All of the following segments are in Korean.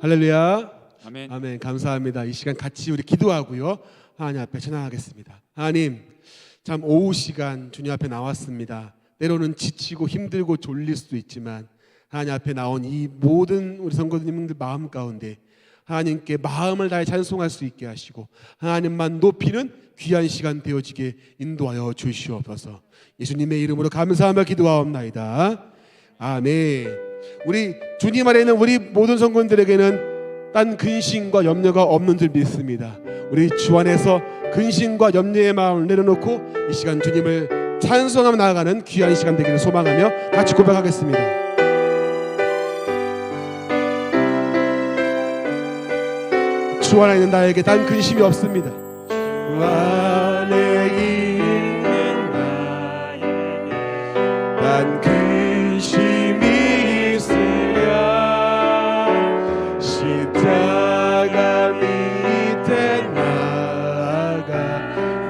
할렐루야. 아멘. 아멘. 감사합니다. 이 시간 같이 우리 기도하고요, 하나님 앞에 찬양하겠습니다. 하나님, 참 오후 시간 주님 앞에 나왔습니다. 때로는 지치고 힘들고 졸릴 수도 있지만 하나님 앞에 나온 이 모든 우리 성도님들 마음 가운데 하나님께 마음을 다해 찬송할 수 있게 하시고 하나님만 높이는 귀한 시간 되어지게 인도하여 주시옵소서. 예수님의 이름으로 감사하며 기도하옵나이다. 아멘. 우리 주님 안에 있는 우리 모든 성도들에게는 딴 근심과 염려가 없는 줄 믿습니다. 우리 주 안에서 근심과 염려의 마음을 내려놓고 이 시간 주님을 찬송하며 나아가는 귀한 시간 되기를 소망하며 같이 고백하겠습니다. 주 안에 있는 나에게 단 근심이 없습니다. 주 안에 있는 나에게 단 근심이 있으랴. 십자가 밑에 나아가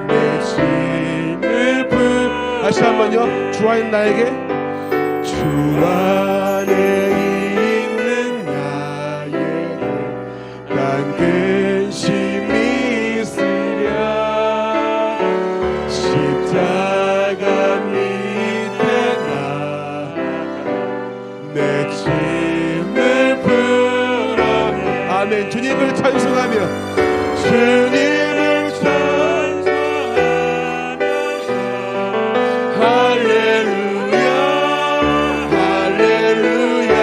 내 짐을 다시 한번요. 주 안에 있는 나에게, 주 안에 있는 나에게 단 근심이 있으랴. 십자가 밑에 나아가 내 짐을 풀어. 아멘. 주님을 찬송하며 주님을 찬송하면서 할렐루야 할렐루야.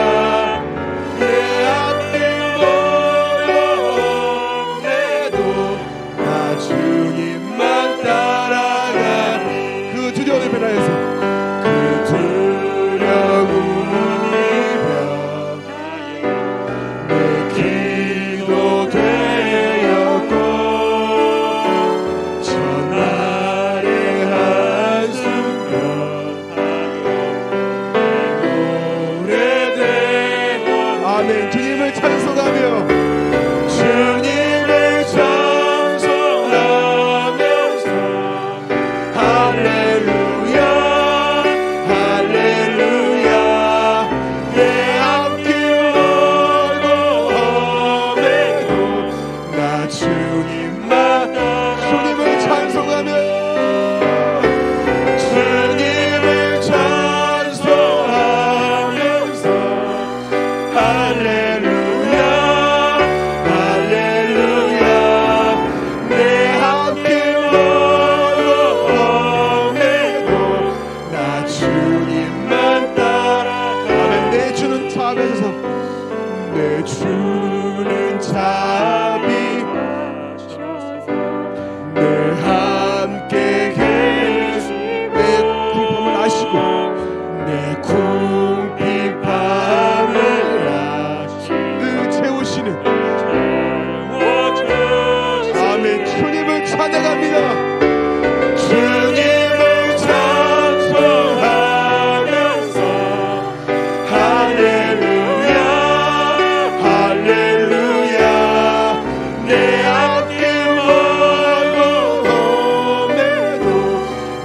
내 앞길 멀어도 나 주님만 따라가. 그 두려움을 변화해서 그 두려움을 내 기도 되었고 전날의 한숨 오래되고. 아멘. 주님을 찬송하며 주님을 찬송하면서 할렐루야 할렐루야. 내 앞길 멀고 험해도 나 주님만 주님을 찬송하며 주님을 찬송하면서 할렐루야 할렐루야. 내 앞길 멀고 험해도 나 주님만 따라가면 내 주는 자비하셔서 내 주는 자비 늘 함께 계시네. 궁핍함을 아시고 내 궁핍함을 늘 채우시는. 아멘. 주님을 찬양합니다. 주님을 찬송하면서 할렐루야 할렐루야. 내 앞길 멀고 험해도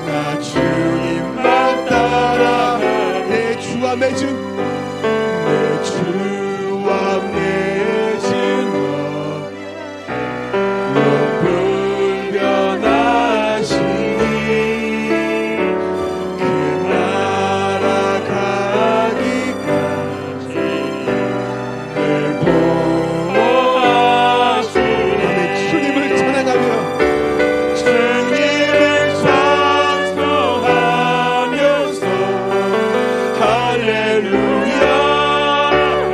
나 주님만 따라가. 내 주와 맺은 내 주와 맺은 불변하시니 그 나라 가기까지 늘 보호하시니. 주님을 찬양하며 주님을 찬송하면서 할렐루야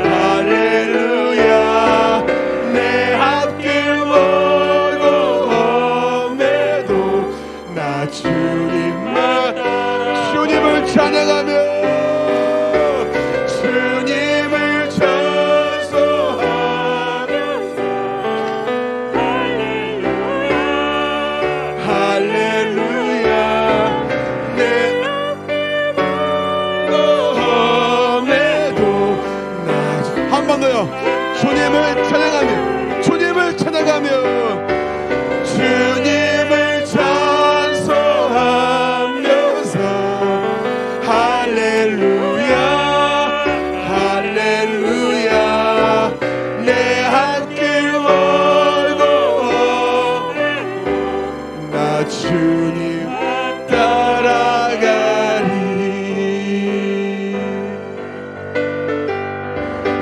할렐루야. 내 앞길 멀고 험해도 나 주님을 찬양하며 주님을 찬송하면서 할렐루야 내 험해도 나. 한 번 더요. 주님을 찬양하며 주님을 찬양하며 주님을 찬송하면서 할렐루야 할렐루야. 내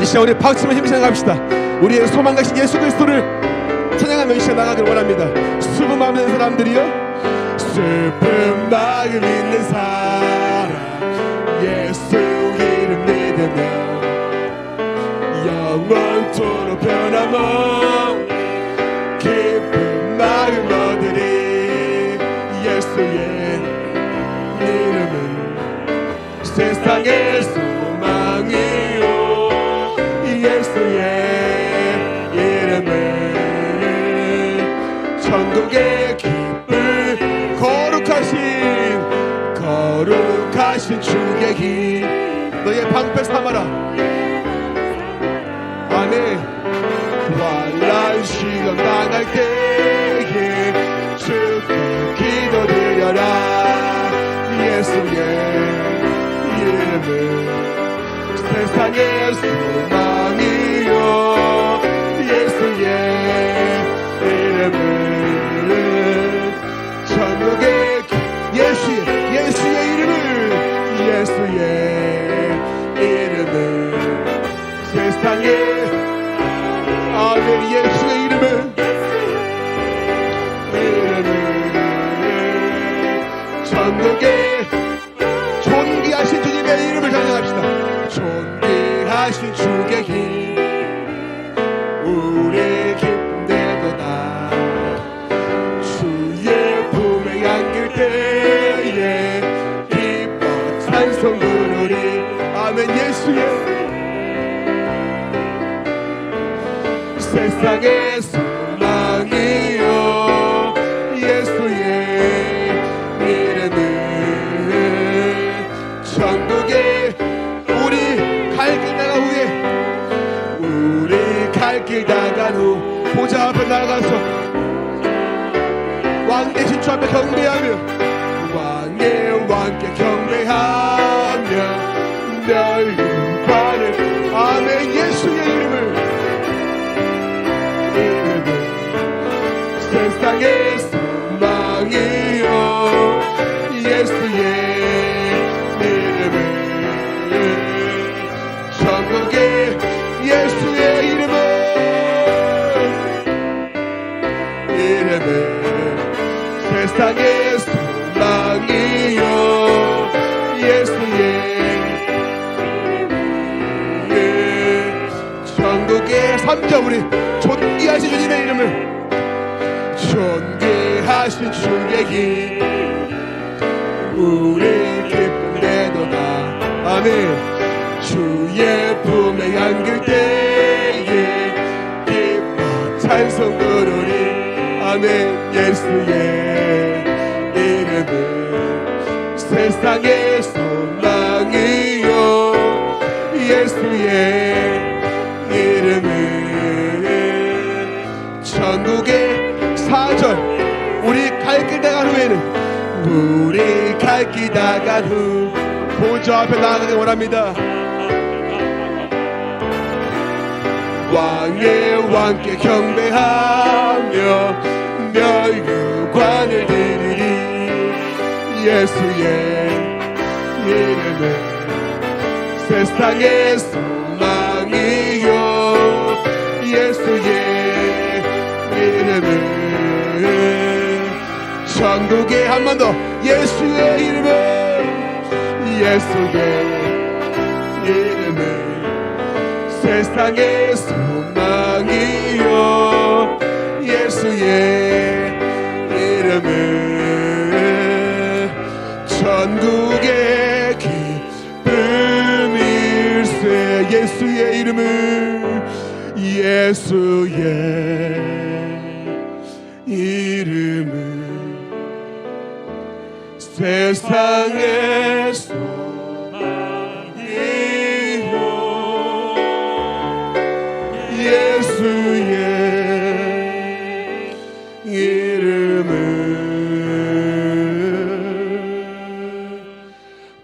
시간 우리 박수로 힘쓰어 나갑시다. 우리의 소망 가신 예수 그리스도를 찬양하며 시간 나가기를 원합니다. 슬픔 마음 있는 사람들이요, 슬픈 마음 있는 사람 예수 이름 믿으며 영원토록 변함없 기쁜 마음 얻으리. 예수의 이름은 세상의 소망이요, 예수의 이름은 천국의 기쁨, 거룩하신 주의 길 너의 방패 삼아라. 아멘. 환난 시간 당할 때에 주께 기도드려라. 예수의 이름은 세상의 소망이요, 예수의 이름은 천국의 예수의 이름은 세상의 아멘. 예수의 이름은 천국의 존귀하신 주님의 이름을 찬양합시다. 존귀하신 주의 길 우리 기쁨되도다. 주의 품에 안길 때에 기뻐 찬송 부르리. 아멘. 예수의 세상의 소망이요, 예수의 이름은 천국의 우리 갈 길 나간 후에 우리 갈 길 나간 후 보좌 앞에 나가서 왕 대신 주 앞에 경배하며 왕께 경배하며 너희 관을 아멘. 예수의 이름을 세상의 소망이요, 예수의 이름은 천국의 예수의 이름은 세상의 소망이요, 예수의 천국의 3절 우리 존귀하신 주님의 이름을 존귀하신 주의 길 우리 기쁨되도다. 아멘. 주의 품에 안길 때에 기뻐 찬송 부르리. 아멘. 예수의 이름은 세상의 소망이요, 예수의 이름은 천국의 4절 우리 갈 길 나간 후에는 우리 갈 길 나간 후 보좌 앞에 나가기 원합니다. 왕께 경배하며 멸관을 드리리. 예수의 이름은 세상의 소망이요, 예수의 이름은 천국의 한 번 더 예수의 이름은 세상의 소망이요, 예수의 이름은 천국의 기쁨일세. 예수의 이름은 예수의 이름은 세상의 소망이요, 예수의 이름은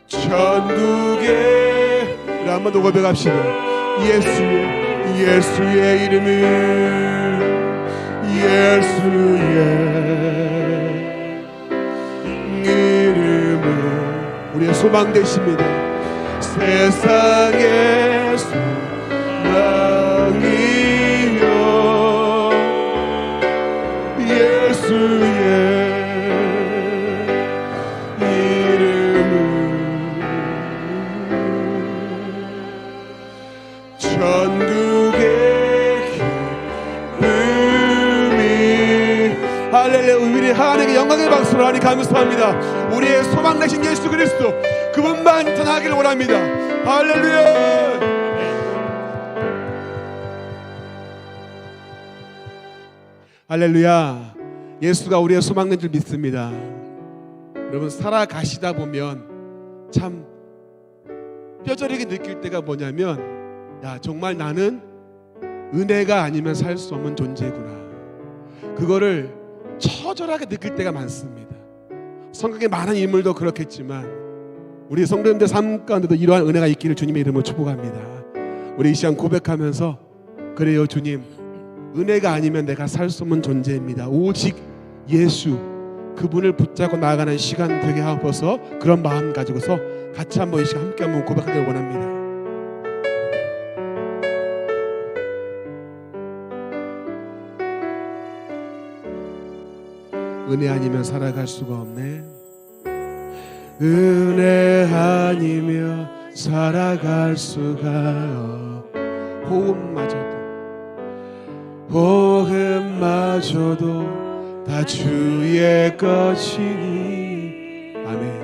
천국의 한 번 더 고백합시다. 예수의 이름은 예수의 이름은 우리의 소망 되십니다. 세상의 소망 할렐루야. 우리 하나님께 영광의 박수로 하나님 감사합니다. 우리의 소망 되신 예수 그리스도 그분만 전하기를 원합니다. 할렐루야. 할렐루야. 예수가 우리의 소망인 줄 믿습니다. 여러분, 살아가시다 보면 참 뼈저리게 느낄 때가 뭐냐면, 야, 정말 나는 은혜가 아니면 살 수 없는 존재구나. 그거를 처절하게 느낄 때가 많습니다. 성경의 많은 인물도 그렇겠지만 우리 성도님들 삶 가운데도 이러한 은혜가 있기를 주님의 이름으로 축복합니다. 우리 이 시간 고백하면서, 그래요 주님, 은혜가 아니면 내가 살 수 없는 존재입니다. 오직 예수 그분을 붙잡고 나아가는 시간 되게 하옵소서. 그런 마음 가지고서 같이 한번 이 시간 함께 한번 고백하기를 원합니다. 은혜 아니면 살아갈 수가 없네. 은혜 아니면 살아갈 수가 호흡마저도 다 주의 것이니. 아멘.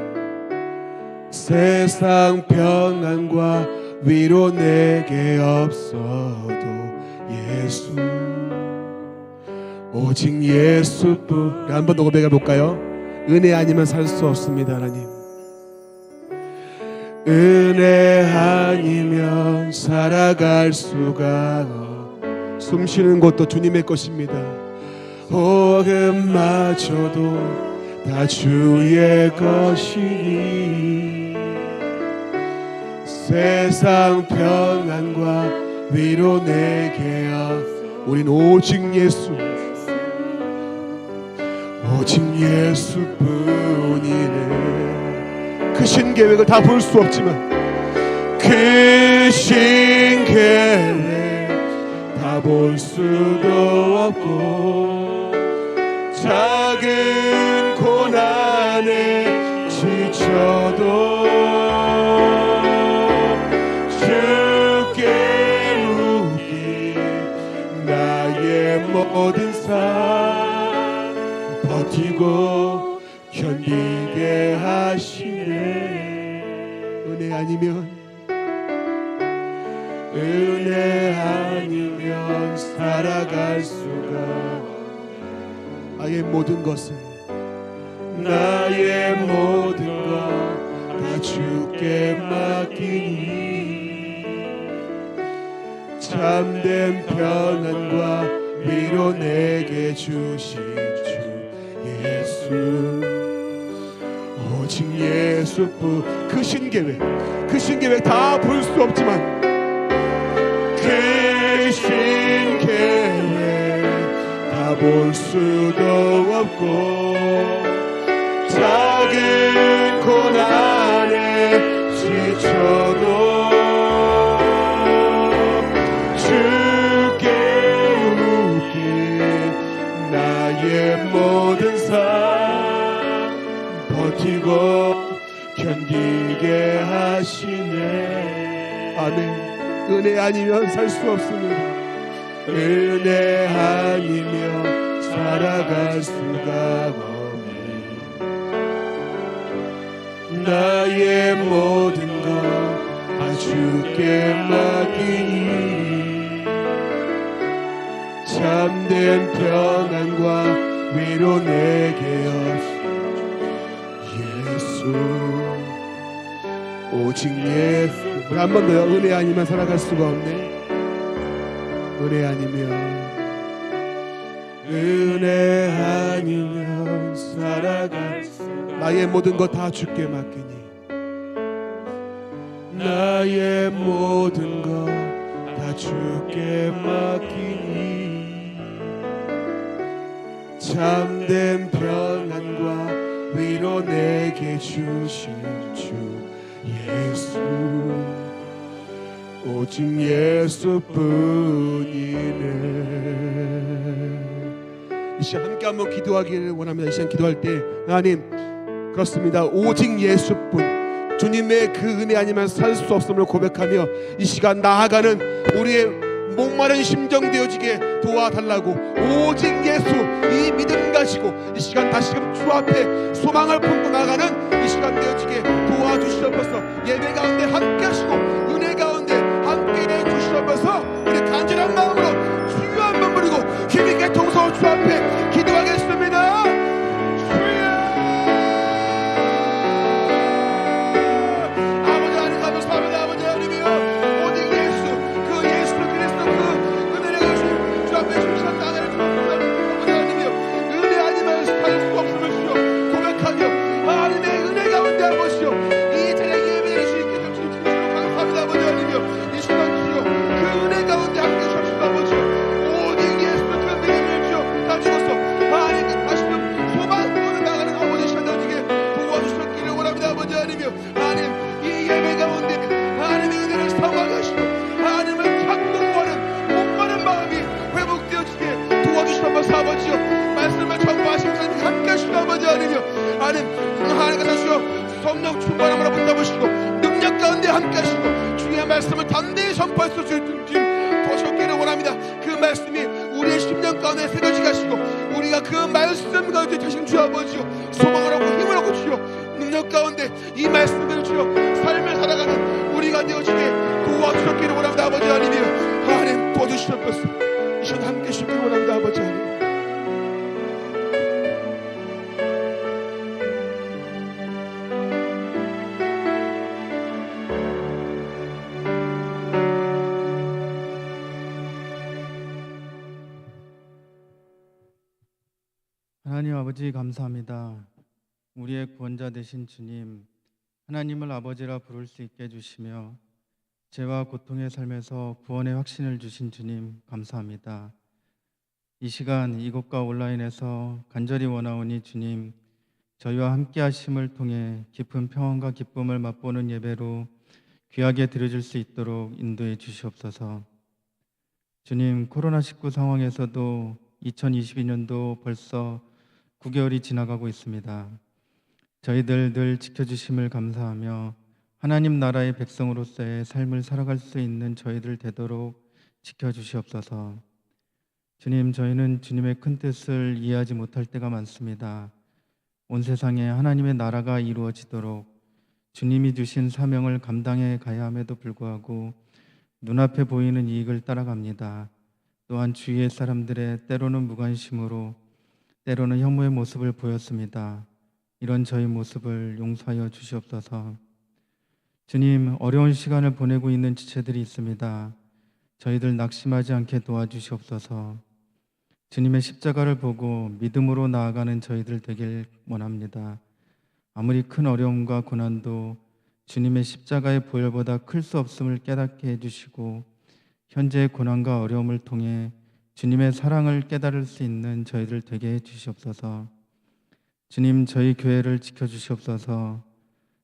세상 평안과 위로 내게 없어도 예수, 오직 예수뿐. 한 번 더 고백해 볼까요? 은혜 아니면 살 수 없습니다. 하나님, 은혜 아니면 살아갈 수가 숨 쉬는 것도 주님의 것입니다. 호흡마저도 다 주의 것이니. 세상 평안과 위로 내게 우린 오직 예수, 오직 예수뿐이네. 크신 계획을 다 볼 수 없지만, 크신 계획 다 볼 수도 없고, 작은 고난에 지쳐도 주께 묻기 나의 모든 삶 버티고 견디게 하시네. 은혜 아니면, 은혜 아니면 살아갈 수가. 나의 모든 것은, 나의 모든 것 다 주께 맡기니. 참된 평안과 위로 내게 주신 주 예수, 오직 예수뿐. 크신 계획 다 볼 수 없지만, 크신 계획 다 볼 수도 없고, 작은 고난에 지쳐도 주께 묻기 나의 모든 삶 버티고 견디게 하시네. 아멘. 은혜 아니면 살 수 없습니다. 은혜 아니면 살아갈 수가 없네. 나의 모든 것 다 주께 맡기니. 참된 평안과 위로 내게 없이 예수, 오직 예수. 한 번 더요. 은혜 아니면 살아갈 수가 없네. 은혜 아니면, 은혜 아니면 살아갈 수가. 나의 모든 것 다 주께 맡기니. 나의 모든 것 다 주께 맡기니. 참된 평안과 위로 내게 주신 주 예수, 오직 예수뿐이네. 이 시간 함께 한번 기도하기를 원합니다. 이 시간 기도할 때, 하나님, 그렇습니다. 오직 예수뿐, 주님의 그 은혜 아니면 살 수 없음을 고백하며 이 시간 나아가는 우리의 목마른 심정 되어지게 도와달라고, 오직 예수, 이 믿음과 하시고 이 시간 다시금 주 앞에 소망을 품고 나가는 이 시간 되어지게 도와주시옵소서. 예배 가운데 함께 하시고 은혜 가운데 함께 해주시옵소서. 우리 간절한 마음으로 주여 한번 부르고 힘있게 통성으로 주 앞에 기도하겠습니다. 주여 아버지 하나님 감사합니다. 아버지 하나님이여 오직 예수 그 예수 그리스도 그 은혜를 주신 주 앞에 주신 나라를 주옵소서. 아버지 하나님이여 은혜 아니면 살 수 없음을 주여 고백하며 하나님의 은혜 가운데 아버지여 이 자리에 예배를 수 있게 좀 주시옵소서. 감사합니다. 아버지 하나님이여 이 시간 주여 그 은혜 가운데 함께 주옵소서. 아버지여 오직 예수 그 믿음을 주여 가지고서 하나님께 다시금 소망으로 나가는 아버지 시간 되어지게 도와주셨기를 원합니다. 아버지 하나님이여 하나님 이 예배 가운데 하나님의 은혜를 사모하게 하시고 하나님을 찾고 구하는 목마른 마음이 회복되어지게 도와주시옵소서. 아버지여 말씀을 전파하시면서 하나님께 함께 하시고 아버지 하나님이여 하나님께서 주여 성령 충만함으로 붙잡으시고 능력 가운데 함께 하시고 주의 말씀을 담대히 전파할 수 있는 도와주셨기를 원합니다. 그 말씀이 우리의 심령 가운데 새겨지게 하시고 우리가 그 말씀 가운데 되신 주 아버지여 소망을 하고 힘을 얻고 주여 능력 가운데 이 말씀을 주여 삶을 살아가는 우리가 되어지게 도와주셨기를 원합니다. 아버지 하나님이여 하나님 도와주시옵소서. 이 시간 함께 하시기를 원합니다. 아버지 하나님 하나님 아버지 감사합니다. 우리의 구원자 되신 주님, 하나님을 아버지라 부를 수 있게 해주시며 죄와 고통의 삶에서 구원의 확신을 주신 주님 감사합니다. 이 시간 이곳과 온라인에서 간절히 원하오니 주님, 저희와 함께 하심을 통해 깊은 평안과 기쁨을 맛보는 예배로 귀하게 드려질 수 있도록 인도해 주시옵소서. 주님, 코로나19 상황에서도 2022년도 벌써 9개월이 지나가고 있습니다. 저희들 늘 지켜주심을 감사하며 하나님 나라의 백성으로서의 삶을 살아갈 수 있는 저희들 되도록 지켜주시옵소서. 주님, 저희는 주님의 큰 뜻을 이해하지 못할 때가 많습니다. 온 세상에 하나님의 나라가 이루어지도록 주님이 주신 사명을 감당해 가야 함에도 불구하고 눈앞에 보이는 이익을 따라갑니다. 또한 주위의 사람들의 때로는 무관심으로 때로는 혐오의 모습을 보였습니다. 이런 저희 모습을 용서하여 주시옵소서. 주님, 어려운 시간을 보내고 있는 지체들이 있습니다. 저희들 낙심하지 않게 도와주시옵소서. 주님의 십자가를 보고 믿음으로 나아가는 저희들 되길 원합니다. 아무리 큰 어려움과 고난도 주님의 십자가의 보혈보다 클 수 없음을 깨닫게 해주시고 현재의 고난과 어려움을 통해 주님의 사랑을 깨달을 수 있는 저희들 되게 해주시옵소서. 주님, 저희 교회를 지켜주시옵소서.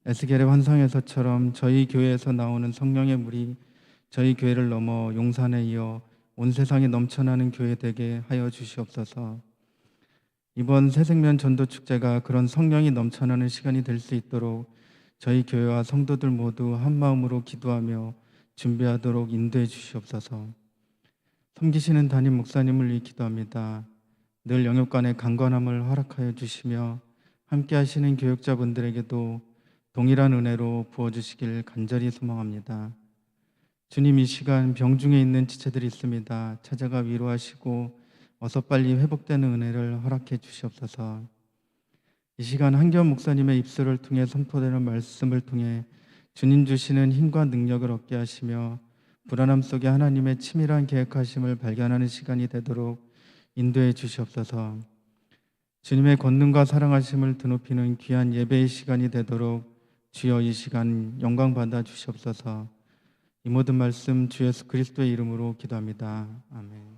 에스겔의 환상에서처럼 저희 교회에서 나오는 성령의 물이 저희 교회를 넘어 용산에 이어 온 세상에 넘쳐나는 교회 되게 하여 주시옵소서. 이번 새생명 전도 축제가 그런 성령이 넘쳐나는 시간이 될 수 있도록 저희 교회와 성도들 모두 한 마음으로 기도하며 준비하도록 인도해 주시옵소서. 섬기시는 담임 목사님을 위해 기도합니다. 늘 영역간의 강건함을 허락하여 주시며 함께 하시는 교육자분들에게도 동일한 은혜로 부어주시길 간절히 소망합니다. 주님, 이 시간 병중에 있는 지체들이 있습니다. 찾아가 위로하시고 어서 빨리 회복되는 은혜를 허락해 주시옵소서. 이 시간 한기원 목사님의 입술을 통해 선포되는 말씀을 통해 주님 주시는 힘과 능력을 얻게 하시며 불안함 속에 하나님의 치밀한 계획하심을 발견하는 시간이 되도록 인도해 주시옵소서. 주님의 권능과 사랑하심을 드높이는 귀한 예배의 시간이 되도록 주여 이 시간 영광 받아 주시옵소서. 이 모든 말씀 주 예수 그리스도의 이름으로 기도합니다. 아멘.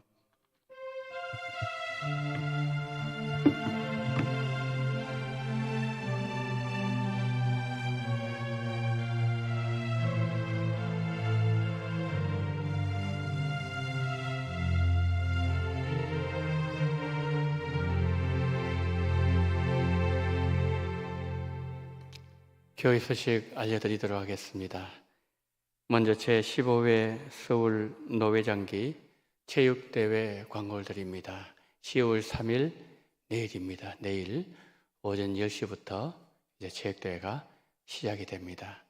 교회 소식 알려드리도록 하겠습니다. 먼저 제15회 서울 노회장기 체육대회 광고를 드립니다. 10월 3일 내일입니다. 내일 오전 10시부터 이제 체육대회가 시작이 됩니다.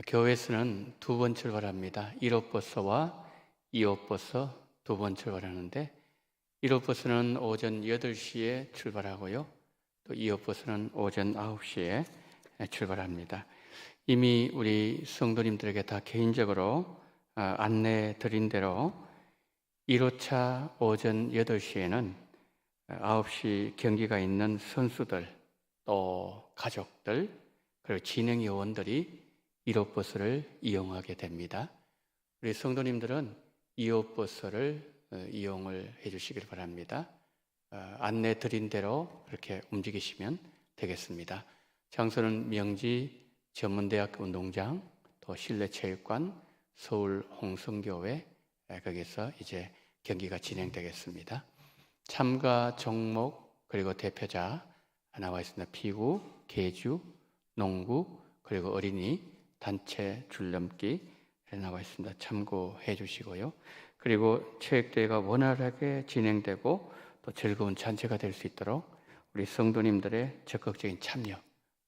교회에서는 두 번 출발합니다. 1호 버스와 2호 버스 두 번 출발하는데 1호 버스는 오전 8시에 출발하고요. 또 2호 버스는 오전 9시에 출발합니다. 이미 우리 성도님들에게 다 개인적으로 안내 드린 대로 1호차 오전 8시에는 9시 경기가 있는 선수들, 또 가족들, 그리고 진행 요원들이 1호 버스를 이용하게 됩니다. 우리 성도님들은 2호 버스를 이용을 해 주시길 바랍니다. 안내 드린 대로 그렇게 움직이시면 되겠습니다. 장소는 명지 전문대학교 운동장, 또 실내체육관, 서울 홍성교회, 거기서 이제 경기가 진행되겠습니다. 참가 종목 그리고 대표자 나와 있습니다. 피구, 계주, 농구, 그리고 어린이, 단체 줄넘기 나와 있습니다. 참고해 주시고요. 그리고 체육대회가 원활하게 진행되고 또 즐거운 잔치가 될 수 있도록 우리 성도님들의 적극적인 참여,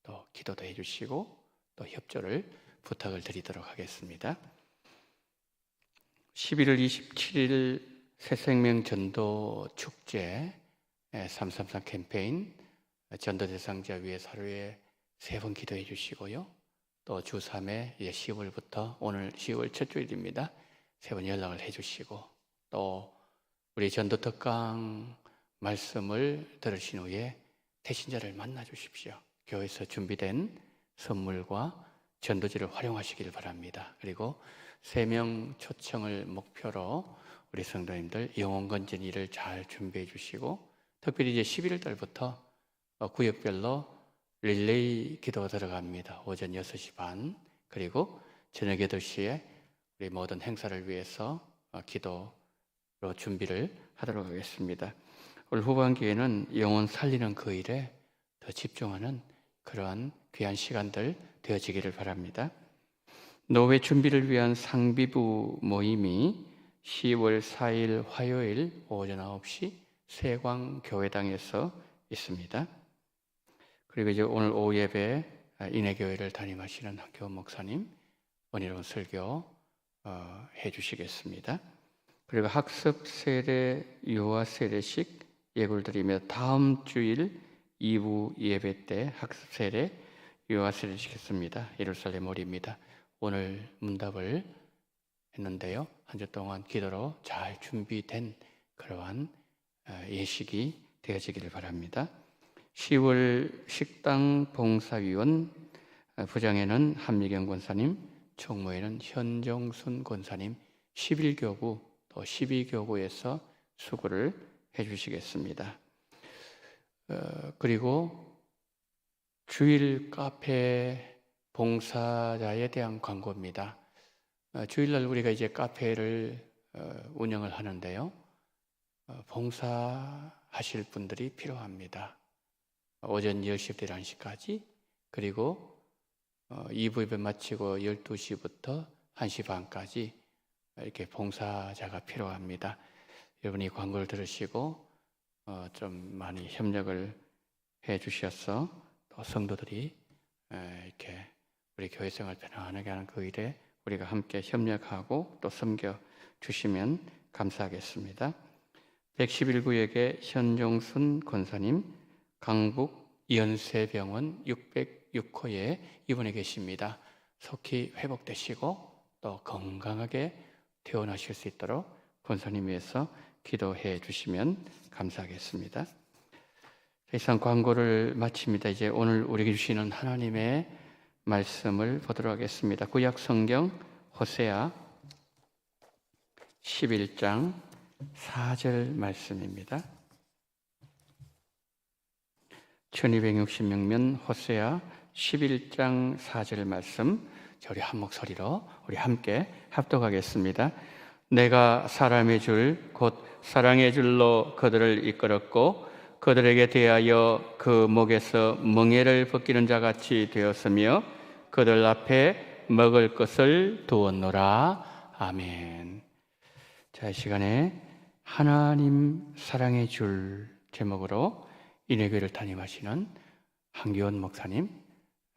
또 기도도 해 주시고 또 협조를 부탁을 드리도록 하겠습니다. 11월 27일 새생명 전도 축제 333 캠페인 전도 대상자 위해서 하루에 3번 기도해 주시고요. 또 주 3회 10월부터 오늘 10월 첫 주일입니다. 3번 연락을 해 주시고 또 우리 전도 특강 말씀을 들으신 후에 대신자를 만나 주십시오. 교회에서 준비된 선물과 전도지를 활용하시길 바랍니다. 그리고 3명 초청을 목표로 우리 성도님들 영혼 건진 일을 잘 준비해 주시고 특별히 이제 11월 달부터 구역별로 릴레이 기도가 들어갑니다. 오전 6시 반 그리고 저녁 8시에 우리 모든 행사를 위해서 기도로 준비를 하도록 하겠습니다. 올 후반기에는 영혼 살리는 그 일에 더 집중하는 그러한 귀한 시간들 되어지기를 바랍니다. 노회 준비를 위한 상비부 모임이 10월 4일 화요일 오전 9시 세광교회당에서 있습니다. 그리고 이제 오늘 오후 예배 인해교회를 담임하시는 학교 목사님 은혜로운 설교 해주시겠습니다. 그리고 학습 세례 유아 세례식 예고를 드리며 다음 주일 2부 예배 때 학습 세례 유아 세례식 했습니다. 예루살렘 올입니다. 오늘 문답을 했는데요. 한 주 동안 기도로 잘 준비된 그러한 예식이 되어지기를 바랍니다. 10월 식당 봉사위원 부장에는 한미경 권사님, 총무에는 현정순 권사님 11교구 또 12교구에서 수고를 해주시겠습니다. 그리고 주일 카페 봉사자에 대한 광고입니다. 주일날 우리가 이제 카페를 운영을 하는데요. 봉사하실 분들이 필요합니다. 오전 10시부터 11시까지 그리고 2부 예배 마치고 12시부터 1시 반까지 이렇게 봉사자가 필요합니다. 여러분이 광고를 들으시고 좀 많이 협력을 해 주셔서 또 성도들이 이렇게 우리 교회 생활 편안하게 하는 그 일에 우리가 함께 협력하고 또 섬겨 주시면 감사하겠습니다. 111구역의 현종순 권사님 강북 연세병원 606호에 입원해 계십니다. 속히 회복되시고 또 건강하게 퇴원하실 수 있도록 권사님 위해서 기도해 주시면 감사하겠습니다. 이상 광고를 마칩니다. 이제 오늘 우리에게 주시는 하나님의 말씀을 보도록 하겠습니다. 구약 성경 호세아 11장 4절 말씀입니다. 1266면 호세아 11장 4절 말씀 우리 한 목소리로 우리 함께 합독하겠습니다. 내가 사람의 줄 곧 사랑의 줄로 그들을 이끌었고 그들에게 대하여 그 목에서 멍에를 벗기는 자같이 되었으며 그들 앞에 먹을 것을 두었노라. 아멘. 자, 이 시간에 하나님 사랑의 줄 제목으로 인해교회를 담임하시는 한기원 목사님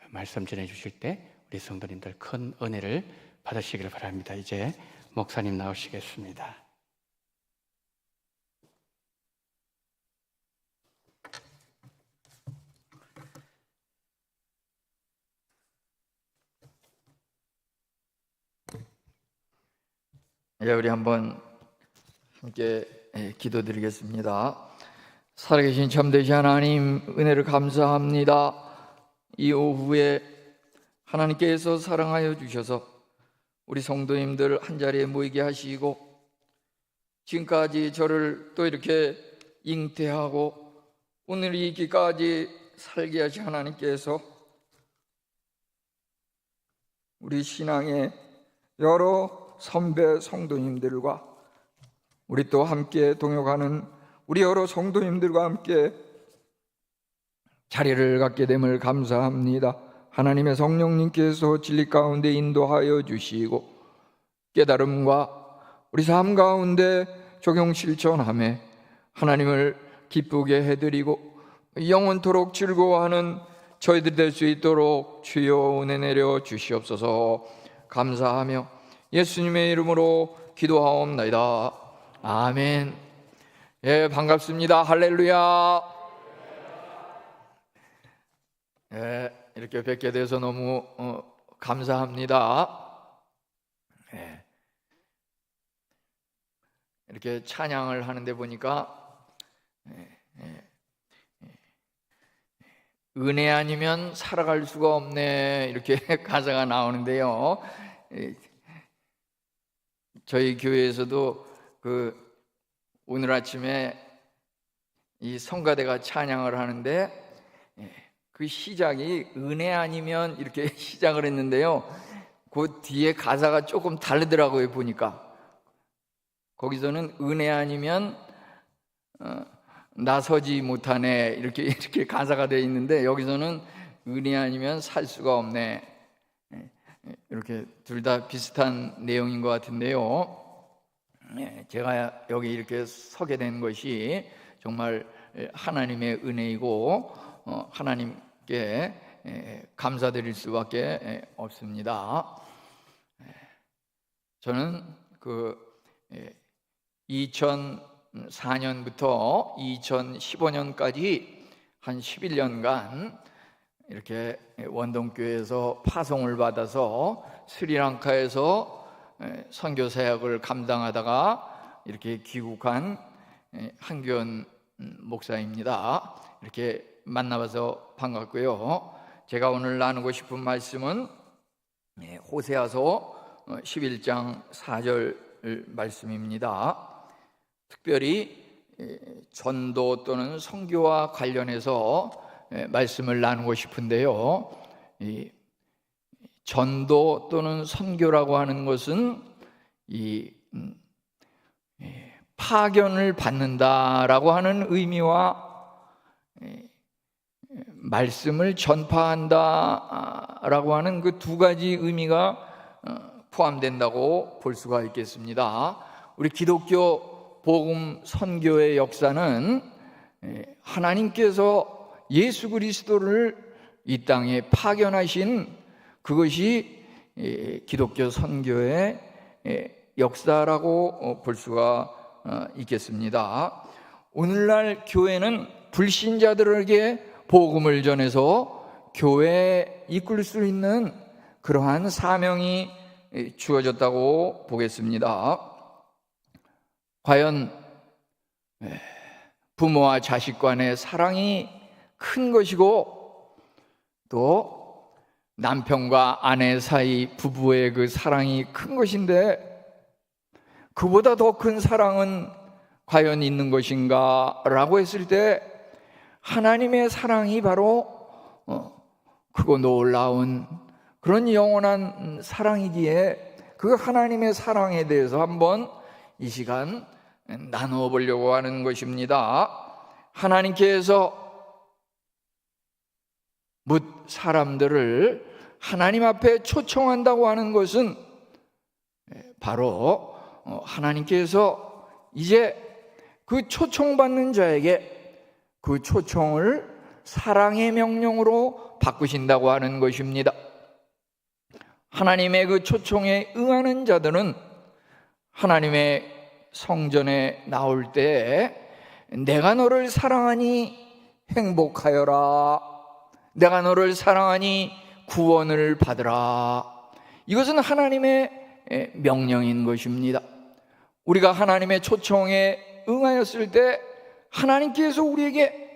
말씀 전해 주실 때 우리 성도님들 큰 은혜를 받으시기를 바랍니다. 이제 목사님 나오시겠습니다. 우리 한번 함께 기도드리겠습니다. 살아계신 참되신 하나님, 은혜를 감사합니다. 이 오후에 하나님께서 사랑하여 주셔서 우리 성도님들 한자리에 모이게 하시고 지금까지 저를 또 이렇게 잉태하고 오늘 이 기까지 살게 하신 하나님께서 우리 신앙의 여러 선배 성도님들과 우리 또 함께 동역하는 우리 여러 성도님들과 함께 자리를 갖게 됨을 감사합니다. 하나님의 성령님께서 진리 가운데 인도하여 주시고 깨달음과 우리 삶 가운데 적용 실천함에 하나님을 기쁘게 해드리고 영원토록 즐거워하는 저희들이 될 수 있도록 주여 은혜 내려 주시옵소서. 감사하며 예수님의 이름으로 기도하옵나이다. 아멘. 예, 반갑습니다. 할렐루야. 예, 이렇게 뵙게 돼서 너무 감사합니다. 예, 이렇게 찬양을 하는데 보니까 은혜 아니면 살아갈 수가 없네 이렇게 가사가 나오는데요. 저희 교회에서도 오늘 아침에 이 성가대가 찬양을 하는데 그 시작이 은혜 아니면 이렇게 시작을 했는데요. 그 뒤에 가사가 조금 다르더라고요. 보니까 거기서는 은혜 아니면 나서지 못하네 이렇게 가사가 되어 있는데 여기서는 은혜 아니면 살 수가 없네 이렇게 둘 다 비슷한 내용인 것 같은데요. 제가 여기 이렇게 서게 된 것이 정말 하나님의 은혜이고 하나님께 감사드릴 수밖에 없습니다. 저는 2004년부터 2015년까지 한 11년간 이렇게 원동교회에서 파송을 받아서 스리랑카에서 선교 사역을 감당하다가 이렇게 귀국한 한기원 목사입니다. 이렇게 만나봐서 반갑고요. 제가 오늘 나누고 싶은 말씀은 호세아서 11장 4절 말씀입니다. 특별히 전도 또는 선교와 관련해서 말씀을 나누고 싶은데요. 이 전도 또는 선교라고 하는 것은 파견을 받는다라고 하는 의미와 말씀을 전파한다라고 하는 그 두 가지 의미가 포함된다고 볼 수가 있겠습니다. 우리 기독교 복음 선교의 역사는 하나님께서 예수 그리스도를 이 땅에 파견하신 그것이 기독교 선교의 역사라고 볼 수가 있겠습니다. 오늘날 교회는 불신자들에게 복음을 전해서 교회에 이끌 수 있는 그러한 사명이 주어졌다고 보겠습니다. 과연 부모와 자식 간의 사랑이 큰 것이고 또 남편과 아내 사이 부부의 그 사랑이 큰 것인데 그보다 더 큰 사랑은 과연 있는 것인가 라고 했을 때 하나님의 사랑이 바로 크고 놀라운 그런 영원한 사랑이기에 그 하나님의 사랑에 대해서 한번 이 시간 나누어 보려고 하는 것입니다. 하나님께서 뭇 사람들을 하나님 앞에 초청한다고 하는 것은 바로 하나님께서 이제 그 초청받는 자에게 그 초청을 사랑의 명령으로 바꾸신다고 하는 것입니다. 하나님의 그 초청에 응하는 자들은 하나님의 성전에 나올 때 내가 너를 사랑하니 행복하여라, 내가 너를 사랑하니 구원을 받으라, 이것은 하나님의 명령인 것입니다. 우리가 하나님의 초청에 응하였을 때 하나님께서 우리에게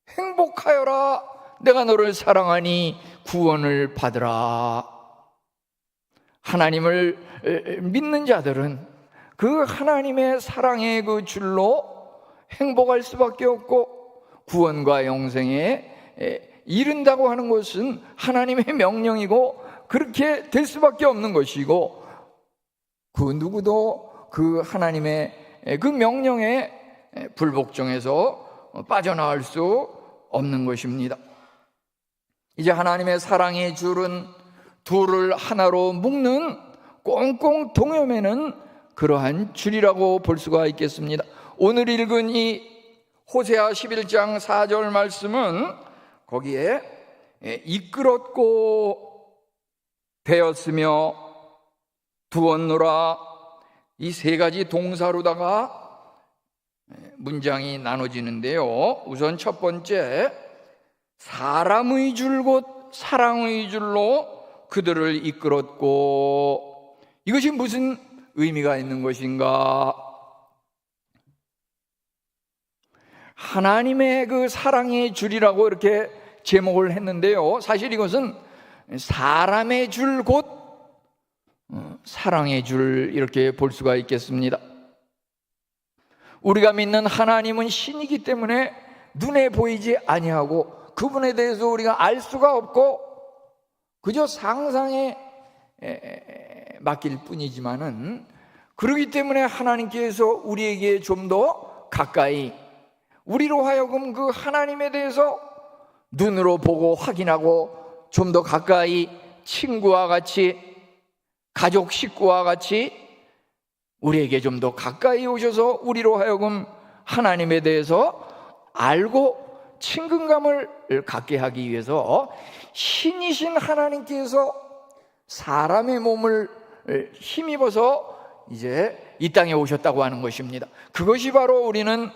행복하여라, 내가 너를 사랑하니 구원을 받으라. 하나님을 믿는 자들은 그 하나님의 사랑의 그 줄로 행복할 수밖에 없고 구원과 영생에 이른다고 하는 것은 하나님의 명령이고 그렇게 될 수밖에 없는 것이고, 그 누구도 그 하나님의 그 명령에 불복종해서 빠져나갈 수 없는 것입니다. 이제 하나님의 사랑의 줄은 둘을 하나로 묶는 꽁꽁 동여매는 그러한 줄이라고 볼 수가 있겠습니다. 오늘 읽은 이 호세아 11장 4절 말씀은 거기에 이끌었고 되었으며 두었노라, 이 세 가지 동사로다가 문장이 나눠지는데요. 우선 첫 번째, 사람의 줄 곧 사랑의 줄로 그들을 이끌었고, 이것이 무슨 의미가 있는 것인가? 하나님의 그 사랑의 줄이라고 이렇게 제목을 했는데요, 사실 이것은 사람의 줄 곧 사랑의 줄, 이렇게 볼 수가 있겠습니다. 우리가 믿는 하나님은 신이기 때문에 눈에 보이지 아니하고 그분에 대해서 우리가 알 수가 없고 그저 상상에 맡길 뿐이지만은, 그러기 때문에 하나님께서 우리에게 좀 더 가까이, 우리로 하여금 그 하나님에 대해서 눈으로 보고 확인하고 좀 더 가까이 친구와 같이, 가족 식구와 같이 우리에게 좀 더 가까이 오셔서 우리로 하여금 하나님에 대해서 알고 친근감을 갖게 하기 위해서 신이신 하나님께서 사람의 몸을 힘입어서 이제 이 땅에 오셨다고 하는 것입니다. 그것이 바로 우리는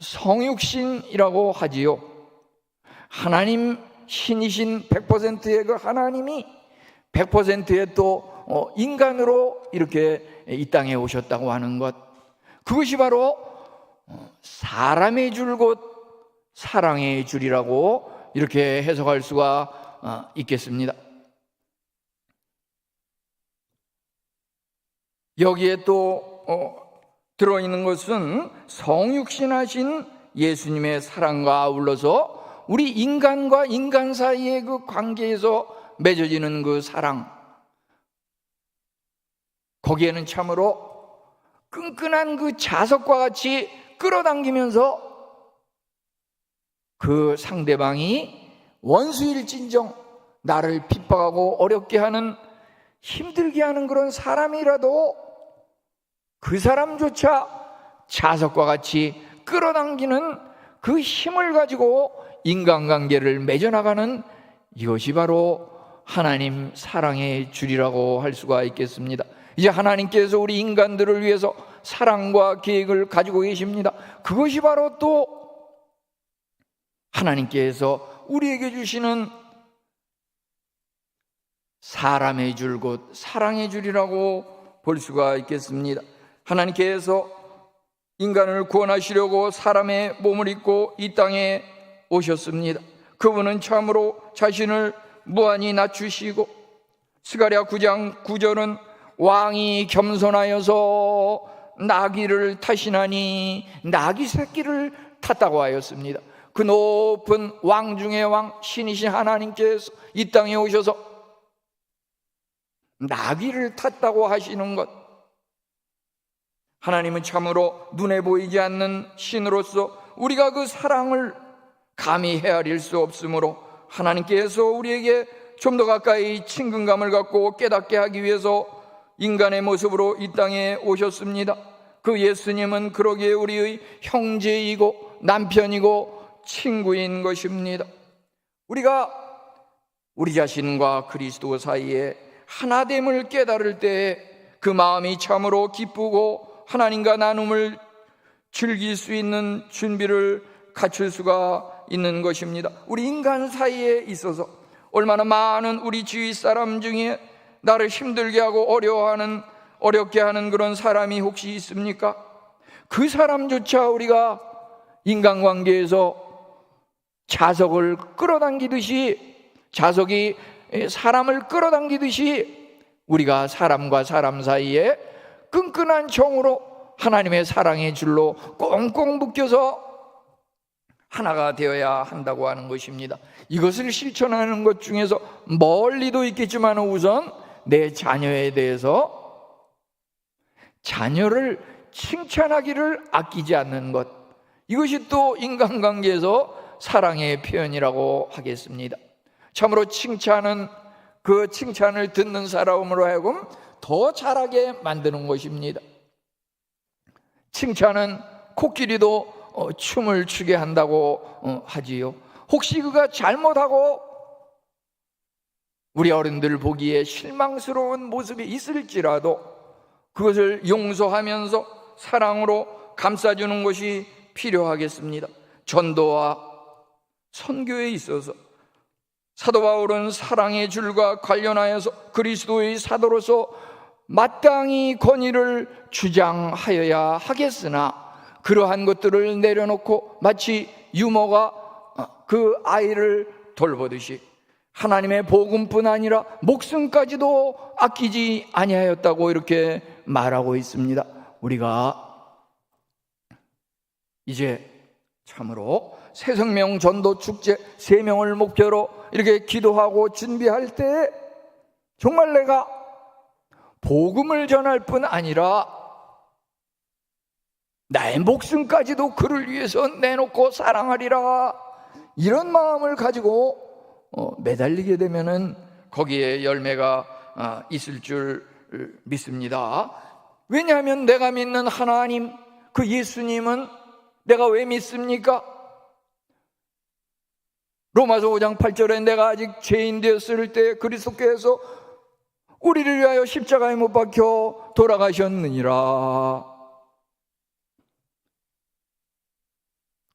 성육신이라고 하지요. 하나님 신이신 100%의 그 하나님이 100%의 또 인간으로 이렇게 이 땅에 오셨다고 하는 것, 그것이 바로 사람의 줄 곧 사랑의 줄이라고 이렇게 해석할 수가 있겠습니다. 여기에 또 들어있는 것은 성육신하신 예수님의 사랑과 아울러서 우리 인간과 인간 사이의 그 관계에서 맺어지는 그 사랑, 거기에는 참으로 끈끈한 그 자석과 같이 끌어당기면서 그 상대방이 원수일진정 나를 핍박하고 어렵게 하는, 힘들게 하는 그런 사람이라도 그 사람조차 자석과 같이 끌어당기는 그 힘을 가지고 인간관계를 맺어나가는, 이것이 바로 하나님 사랑의 줄이라고 할 수가 있겠습니다. 이제 하나님께서 우리 인간들을 위해서 사랑과 계획을 가지고 계십니다. 그것이 바로 또 하나님께서 우리에게 주시는 사람의 줄 곧 사랑의 줄이라고 볼 수가 있겠습니다. 하나님께서 인간을 구원하시려고 사람의 몸을 입고 이 땅에 오셨습니다. 그분은 참으로 자신을 무한히 낮추시고, 스가랴 9장 9절은 왕이 겸손하여서 나귀를 타시나니 나귀 새끼를 탔다고 하였습니다. 그 높은 왕 중의 왕 신이신 하나님께서 이 땅에 오셔서 나귀를 탔다고 하시는 것, 하나님은 참으로 눈에 보이지 않는 신으로서 우리가 그 사랑을 감히 헤아릴 수 없으므로 하나님께서 우리에게 좀 더 가까이 친근감을 갖고 깨닫게 하기 위해서 인간의 모습으로 이 땅에 오셨습니다. 그 예수님은 그러기에 우리의 형제이고 남편이고 친구인 것입니다. 우리가 우리 자신과 그리스도 사이에 하나됨을 깨달을 때 그 마음이 참으로 기쁘고 하나님과 나눔을 즐길 수 있는 준비를 갖출 수가 있는 것입니다. 우리 인간 사이에 있어서 얼마나 많은 우리 주위 사람 중에 나를 힘들게 하고 어렵게 하는 그런 사람이 혹시 있습니까? 그 사람조차 우리가 인간관계에서 자석을 끌어당기듯이, 자석이 사람을 끌어당기듯이 우리가 사람과 사람 사이에 끈끈한 정으로 하나님의 사랑의 줄로 꽁꽁 묶여서 하나가 되어야 한다고 하는 것입니다. 이것을 실천하는 것 중에서 멀리도 있겠지만 우선 내 자녀에 대해서 자녀를 칭찬하기를 아끼지 않는 것, 이것이 또 인간관계에서 사랑의 표현이라고 하겠습니다. 참으로 칭찬은 그 칭찬을 듣는 사람으로 하여금 더 잘하게 만드는 것입니다. 칭찬은 코끼리도 춤을 추게 한다고 하지요. 혹시 그가 잘못하고 우리 어른들 보기에 실망스러운 모습이 있을지라도 그것을 용서하면서 사랑으로 감싸주는 것이 필요하겠습니다. 전도와 선교에 있어서 사도 바울은 사랑의 줄과 관련하여서 그리스도의 사도로서 마땅히 권위를 주장하여야 하겠으나 그러한 것들을 내려놓고 마치 유모가 그 아이를 돌보듯이 하나님의 복음뿐 아니라 목숨까지도 아끼지 아니하였다고 이렇게 말하고 있습니다. 우리가 이제 참으로 새생명 전도 축제 3명을 목표로 이렇게 기도하고 준비할 때 정말 내가 복음을 전할 뿐 아니라 나의 목숨까지도 그를 위해서 내놓고 사랑하리라, 이런 마음을 가지고 매달리게 되면은 거기에 열매가 있을 줄 믿습니다. 왜냐하면 내가 믿는 하나님, 그 예수님은 내가 왜 믿습니까? 로마서 5장 8절에 내가 아직 죄인 되었을 때 그리스도께서 우리를 위하여 십자가에 못 박혀 돌아가셨느니라.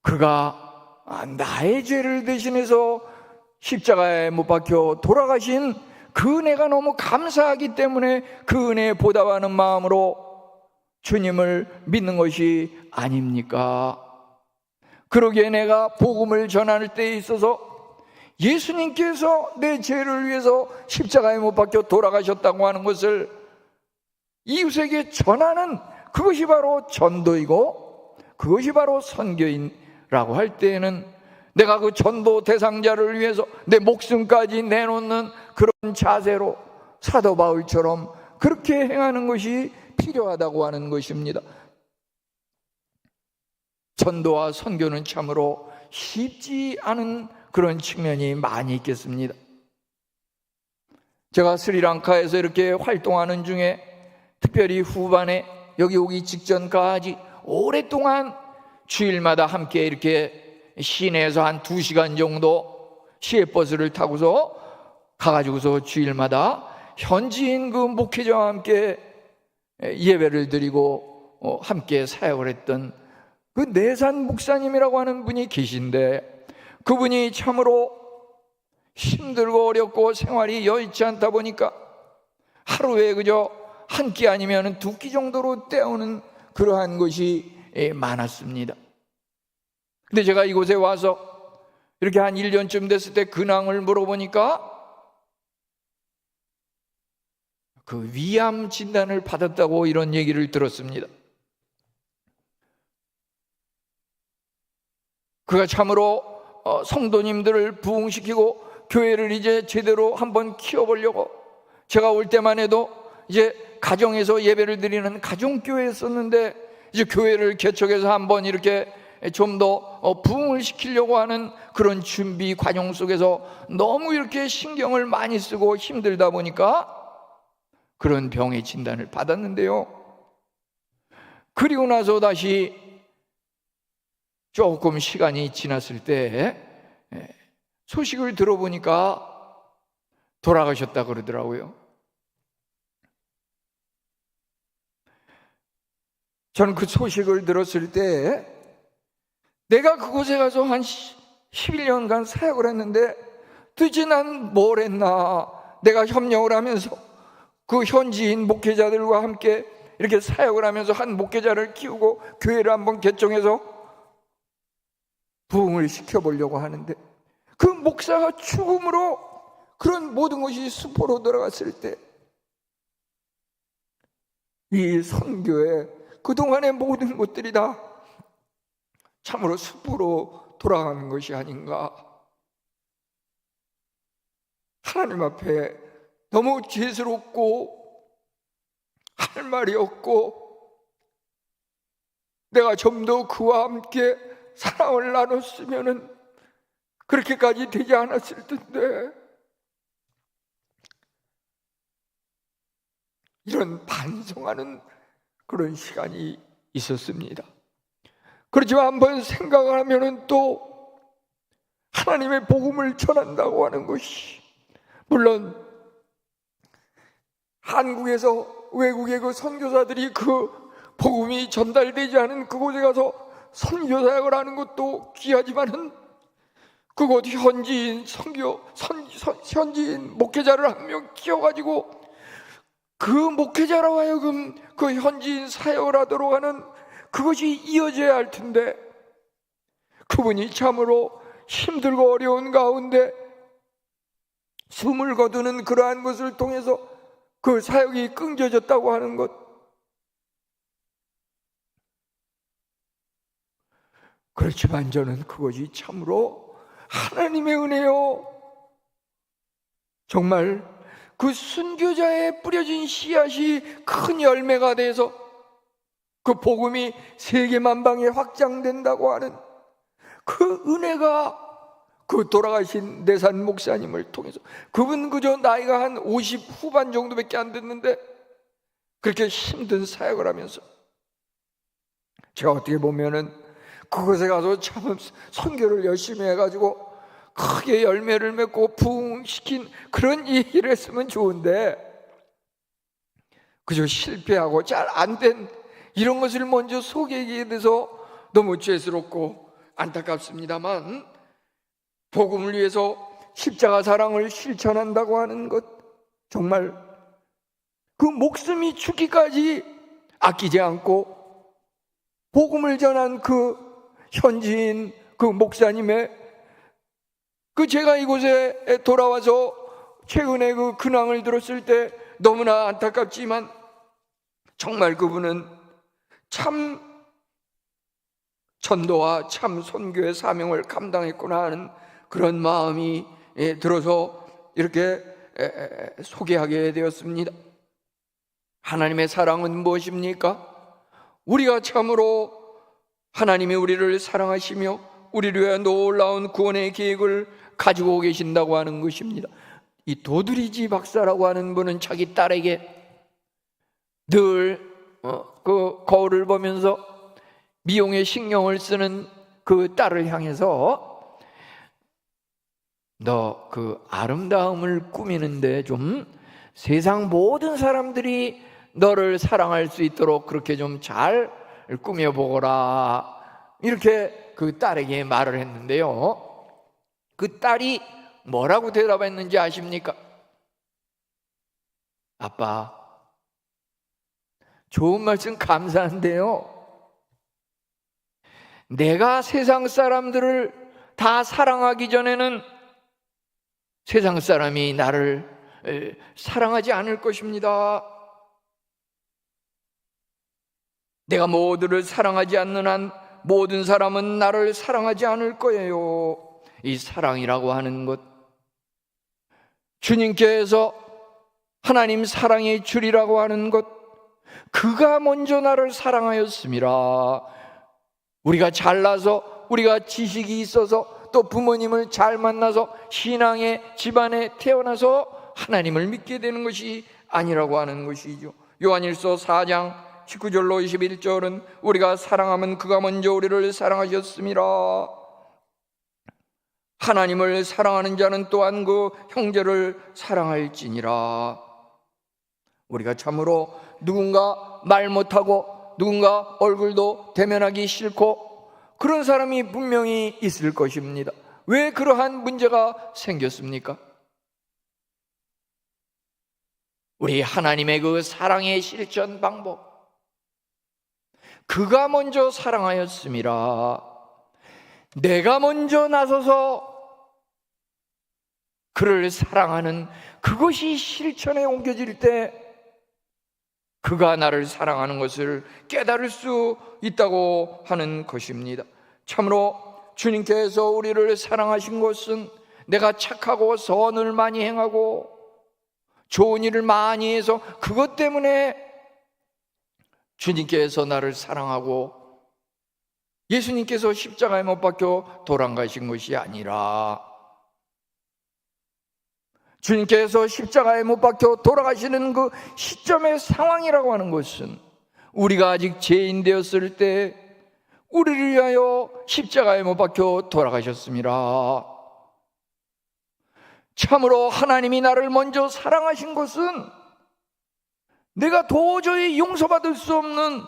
그가 나의 죄를 대신해서 십자가에 못 박혀 돌아가신 그 은혜가 너무 감사하기 때문에 그 은혜에 보답하는 마음으로 주님을 믿는 것이 아닙니까? 그러기에 내가 복음을 전할 때에 있어서 예수님께서 내 죄를 위해서 십자가에 못 박혀 돌아가셨다고 하는 것을 이웃에게 전하는 그것이 바로 전도이고 그것이 바로 선교인이라고 할 때에는 내가 그 전도 대상자를 위해서 내 목숨까지 내놓는 그런 자세로 사도 바울처럼 그렇게 행하는 것이 필요하다고 하는 것입니다. 전도와 선교는 참으로 쉽지 않은 그런 측면이 많이 있겠습니다. 제가 스리랑카에서 이렇게 활동하는 중에 특별히 후반에 여기 오기 직전까지 오랫동안 주일마다 함께 이렇게 시내에서 한 2시간 정도 시외버스를 타고서 가가지고서 주일마다 현지인 그 목회자와 함께 예배를 드리고 함께 사역을 했던 그 내산 목사님이라고 하는 분이 계신데, 그분이 참으로 힘들고 어렵고 생활이 여의치 않다 보니까 하루에 그저 한 끼 아니면 2끼 정도로 때우는 그러한 것이 많았습니다. 근데 제가 이곳에 와서 이렇게 한 1년쯤 됐을 때 근황을 물어보니까 그 위암 진단을 받았다고 이런 얘기를 들었습니다. 그가 참으로 성도님들을 부흥시키고 교회를 이제 제대로 한번 키워보려고, 제가 올 때만 해도 이제 가정에서 예배를 드리는 가정교회였었는데 이제 교회를 개척해서 한번 이렇게 좀 더 부흥을 시키려고 하는 그런 준비 과정 속에서 너무 이렇게 신경을 많이 쓰고 힘들다 보니까 그런 병의 진단을 받았는데요. 그리고 나서 다시 조금 시간이 지났을 때 소식을 들어보니까 돌아가셨다 그러더라고요. 저는 그 소식을 들었을 때 내가 그곳에 가서 한 11년간 사역을 했는데 도대체 난 뭘 했나. 내가 협력을 하면서 그 현지인 목회자들과 함께 이렇게 사역을 하면서 한 목회자를 키우고 교회를 한번 개종해서 부흥을 시켜보려고 하는데 그 목사가 죽음으로 그런 모든 것이 수포로 들어갔을 때 이 선교의 그동안의 모든 것들이 다 참으로 수포로 돌아가는 것이 아닌가. 하나님 앞에 너무 죄스럽고 할 말이 없고 내가 좀 더 그와 함께 사랑을 나눴으면 그렇게까지 되지 않았을 텐데, 이런 반성하는 그런 시간이 있었습니다. 그렇지만 한번 생각을 하면은 또 하나님의 복음을 전한다고 하는 것이, 물론 한국에서 외국의 그 선교사들이 그 복음이 전달되지 않은 그곳에 가서 선교사역을 하는 것도 귀하지만은 그곳 현지인 현지인 목회자를 한 명 키워가지고 그 목회자로 하여금 그 현지인 사역을 하도록 하는 그것이 이어져야 할 텐데, 그분이 참으로 힘들고 어려운 가운데 숨을 거두는 그러한 것을 통해서 그 사역이 끊겨졌다고 하는 것, 그렇지만 저는 그것이 참으로 하나님의 은혜요, 정말 그 순교자에 뿌려진 씨앗이 큰 열매가 돼서 그 복음이 세계 만방에 확장된다고 하는 그 은혜가 그 돌아가신 내산 목사님을 통해서, 그분 그저 나이가 한 50 후반 정도밖에 안 됐는데 그렇게 힘든 사역을 하면서 제가 어떻게 보면은 그곳에 가서 참 선교를 열심히 해가지고 크게 열매를 맺고 부흥시킨 그런 일을 했으면 좋은데 그저 실패하고 잘 안 된 이런 것을 먼저 소개하게 돼서 너무 죄스럽고 안타깝습니다만, 복음을 위해서 십자가 사랑을 실천한다고 하는 것, 정말 그 목숨이 죽기까지 아끼지 않고 복음을 전한 그 현지인 그 목사님의 그 제가 이곳에 돌아와서 최근에 그 근황을 들었을 때 너무나 안타깝지만 정말 그분은 참 전도와 참 선교의 사명을 감당했구나 하는 그런 마음이 들어서 이렇게 소개하게 되었습니다. 하나님의 사랑은 무엇입니까? 우리가 참으로 하나님이 우리를 사랑하시며 우리를 위해 놀라운 구원의 계획을 가지고 계신다고 하는 것입니다. 이 도드리지 박사라고 하는 분은 자기 딸에게 늘 그 거울을 보면서 미용에 신경을 쓰는 그 딸을 향해서 너 그 아름다움을 꾸미는데 좀 세상 모든 사람들이 너를 사랑할 수 있도록 그렇게 좀 잘 꾸며보거라, 이렇게 그 딸에게 말을 했는데요, 그 딸이 뭐라고 대답했는지 아십니까? 아빠, 좋은 말씀 감사한데요, 내가 세상 사람들을 다 사랑하기 전에는 세상 사람이 나를 사랑하지 않을 것입니다. 내가 모두를 사랑하지 않는 한 모든 사람은 나를 사랑하지 않을 거예요. 이 사랑이라고 하는 것, 주님께서 하나님 사랑의 줄이라고 하는 것, 그가 먼저 나를 사랑하였습니다. 우리가 잘나서, 우리가 지식이 있어서, 또 부모님을 잘 만나서 신앙의 집안에 태어나서 하나님을 믿게 되는 것이 아니라고 하는 것이죠. 요한일서 4장 19절로 21절은 우리가 사랑하면 그가 먼저 우리를 사랑하셨음이라. 하나님을 사랑하는 자는 또한 그 형제를 사랑할지니라. 우리가 참으로 누군가 말 못하고 누군가 얼굴도 대면하기 싫고 그런 사람이 분명히 있을 것입니다. 왜 그러한 문제가 생겼습니까? 우리 하나님의 그 사랑의 실천 방법, 그가 먼저 사랑하였음이라. 내가 먼저 나서서 그를 사랑하는 그것이 실천에 옮겨질 때 그가 나를 사랑하는 것을 깨달을 수 있다고 하는 것입니다. 참으로 주님께서 우리를 사랑하신 것은 내가 착하고 선을 많이 행하고 좋은 일을 많이 해서 그것 때문에 주님께서 나를 사랑하고 예수님께서 십자가에 못 박혀 돌아가신 것이 아니라, 주님께서 십자가에 못 박혀 돌아가시는 그 시점의 상황이라고 하는 것은 우리가 아직 죄인 되었을 때 우리를 위하여 십자가에 못 박혀 돌아가셨습니다. 참으로 하나님이 나를 먼저 사랑하신 것은 내가 도저히 용서받을 수 없는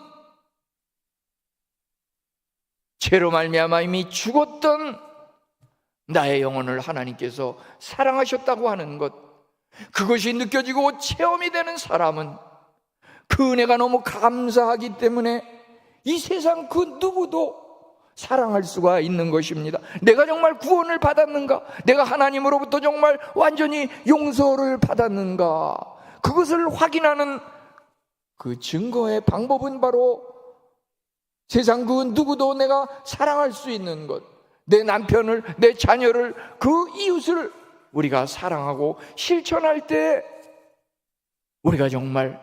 죄로 말미암아 이미 죽었던 나의 영혼을 하나님께서 사랑하셨다고 하는 것, 그것이 느껴지고 체험이 되는 사람은 그 은혜가 너무 감사하기 때문에 이 세상 그 누구도 사랑할 수가 있는 것입니다. 내가 정말 구원을 받았는가? 내가 하나님으로부터 정말 완전히 용서를 받았는가? 그것을 확인하는 그 증거의 방법은 바로 세상 그 누구도 내가 사랑할 수 있는 것, 내 남편을, 내 자녀를, 그 이웃을 우리가 사랑하고 실천할 때 우리가 정말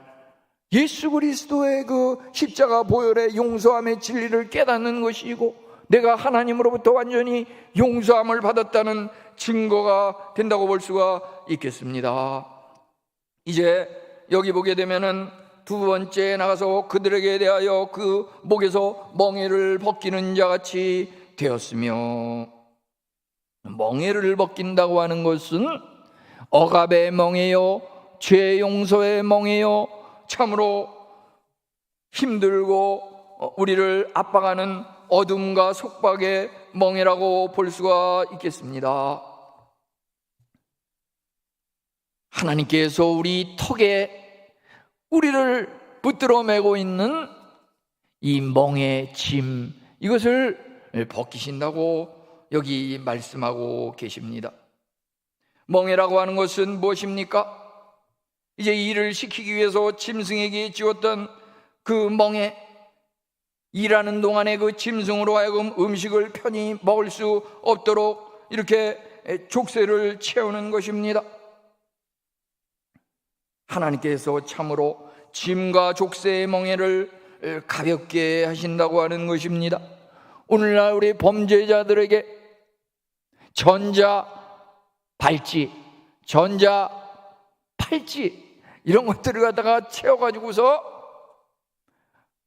예수 그리스도의 그 십자가 보혈의 용서함의 진리를 깨닫는 것이고 내가 하나님으로부터 완전히 용서함을 받았다는 증거가 된다고 볼 수가 있겠습니다. 이제 여기 보게 되면은 두 번째 나가서 그들에게 대하여 그 목에서 멍에를 벗기는 자같이 되었으며, 멍에를 벗긴다고 하는 것은 억압의 멍에요, 죄 용서의 멍에요, 참으로 힘들고 우리를 압박하는 어둠과 속박의 멍에라고 볼 수가 있겠습니다. 하나님께서 우리 턱에 우리를 붙들어 매고 있는 이 멍의 짐, 이것을 벗기신다고 여기 말씀하고 계십니다. 멍에라고 하는 것은 무엇입니까? 이제 일을 시키기 위해서 짐승에게 지웠던 그 멍에, 일하는 동안에 그 짐승으로 하여금 음식을 편히 먹을 수 없도록 이렇게 족쇄를 채우는 것입니다. 하나님께서 참으로 짐과 족쇄의 멍에를 가볍게 하신다고 하는 것입니다. 오늘날 우리 범죄자들에게 전자 발찌, 전자 팔찌 이런 것들을 갖다가 채워가지고서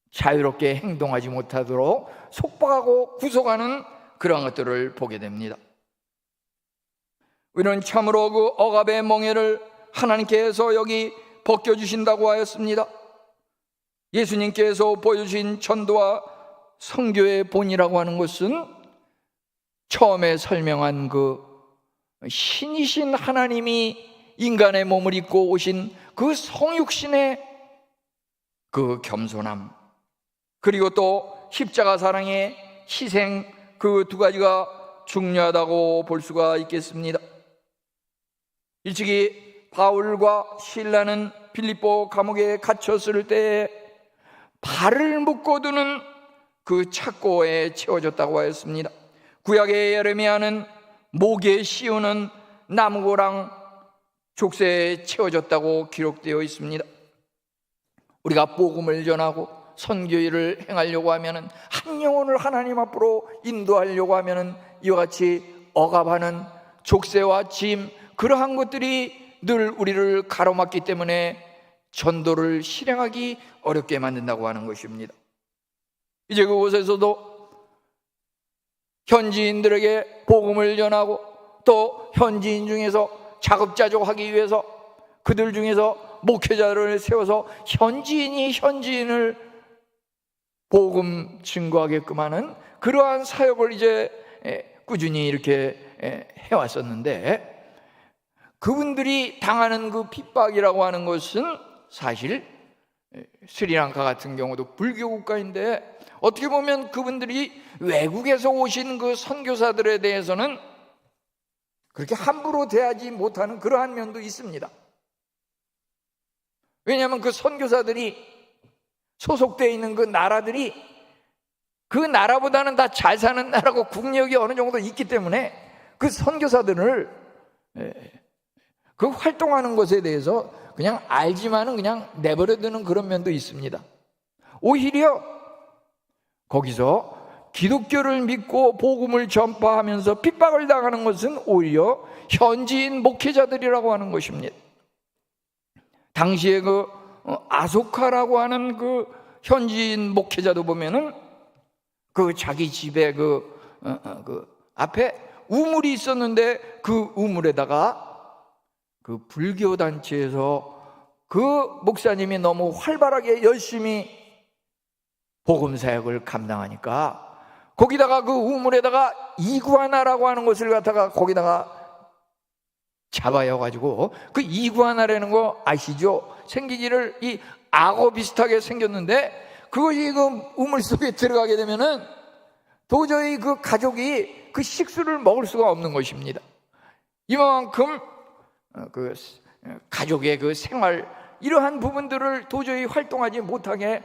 자유롭게 행동하지 못하도록 속박하고 구속하는 그러한 것들을 보게 됩니다. 우리는 참으로 그 억압의 멍에를 하나님께서 여기 벗겨주신다고 하였습니다. 예수님께서 보여주신 전도와 선교의 본이라고 하는 것은 처음에 설명한 그 신이신 하나님이 인간의 몸을 입고 오신 그 성육신의 그 겸손함, 그리고 또 십자가 사랑의 희생, 그 두 가지가 중요하다고 볼 수가 있겠습니다. 일찍이 바울과 실라는 빌립보 감옥에 갇혔을 때에 발을 묶어두는 그 착고에 채워졌다고 하였습니다. 구약의 예레미야는 목에 씌우는 나무고랑 족쇄에 채워졌다고 기록되어 있습니다. 우리가 복음을 전하고 선교일을 행하려고 하면은, 한 영혼을 하나님 앞으로 인도하려고 하면은 이와 같이 억압하는 족쇄와 짐, 그러한 것들이 늘 우리를 가로막기 때문에 전도를 실행하기 어렵게 만든다고 하는 것입니다. 이제 그곳에서도 현지인들에게 복음을 전하고 또 현지인 중에서 자급자족하기 위해서 그들 중에서 목회자를 세워서 현지인이 현지인을 복음 증거하게끔 하는 그러한 사역을 이제 꾸준히 이렇게 해왔었는데, 그분들이 당하는 그 핍박이라고 하는 것은 사실 스리랑카 같은 경우도 불교 국가인데, 어떻게 보면 그분들이 외국에서 오신 그 선교사들에 대해서는 그렇게 함부로 대하지 못하는 그러한 면도 있습니다. 왜냐하면 그 선교사들이 소속되어 있는 그 나라들이 그 나라보다는 다 잘 사는 나라고 국력이 어느 정도 있기 때문에 그 선교사들을 그 활동하는 것에 대해서 그냥 알지만은 그냥 내버려두는 그런 면도 있습니다. 오히려 거기서 기독교를 믿고 복음을 전파하면서 핍박을 당하는 것은 오히려 현지인 목회자들이라고 하는 것입니다. 당시에 그 아소카라고 하는 그 현지인 목회자도 보면은 그 자기 집에 그 앞에 우물이 있었는데 그 우물에다가 그 불교 단체에서 그 목사님이 너무 활발하게 열심히 복음 사역을 감당하니까 거기다가 그 우물에다가 이구아나라고 하는 것을 갖다가 거기다가 잡아여가지고, 그 이구아나라는 거 아시죠? 생기기를 이 악어 비슷하게 생겼는데 그것이 그 우물 속에 들어가게 되면은 도저히 그 가족이 그 식수를 먹을 수가 없는 것입니다. 이만큼 그 가족의 그 생활, 이러한 부분들을 도저히 활동하지 못하게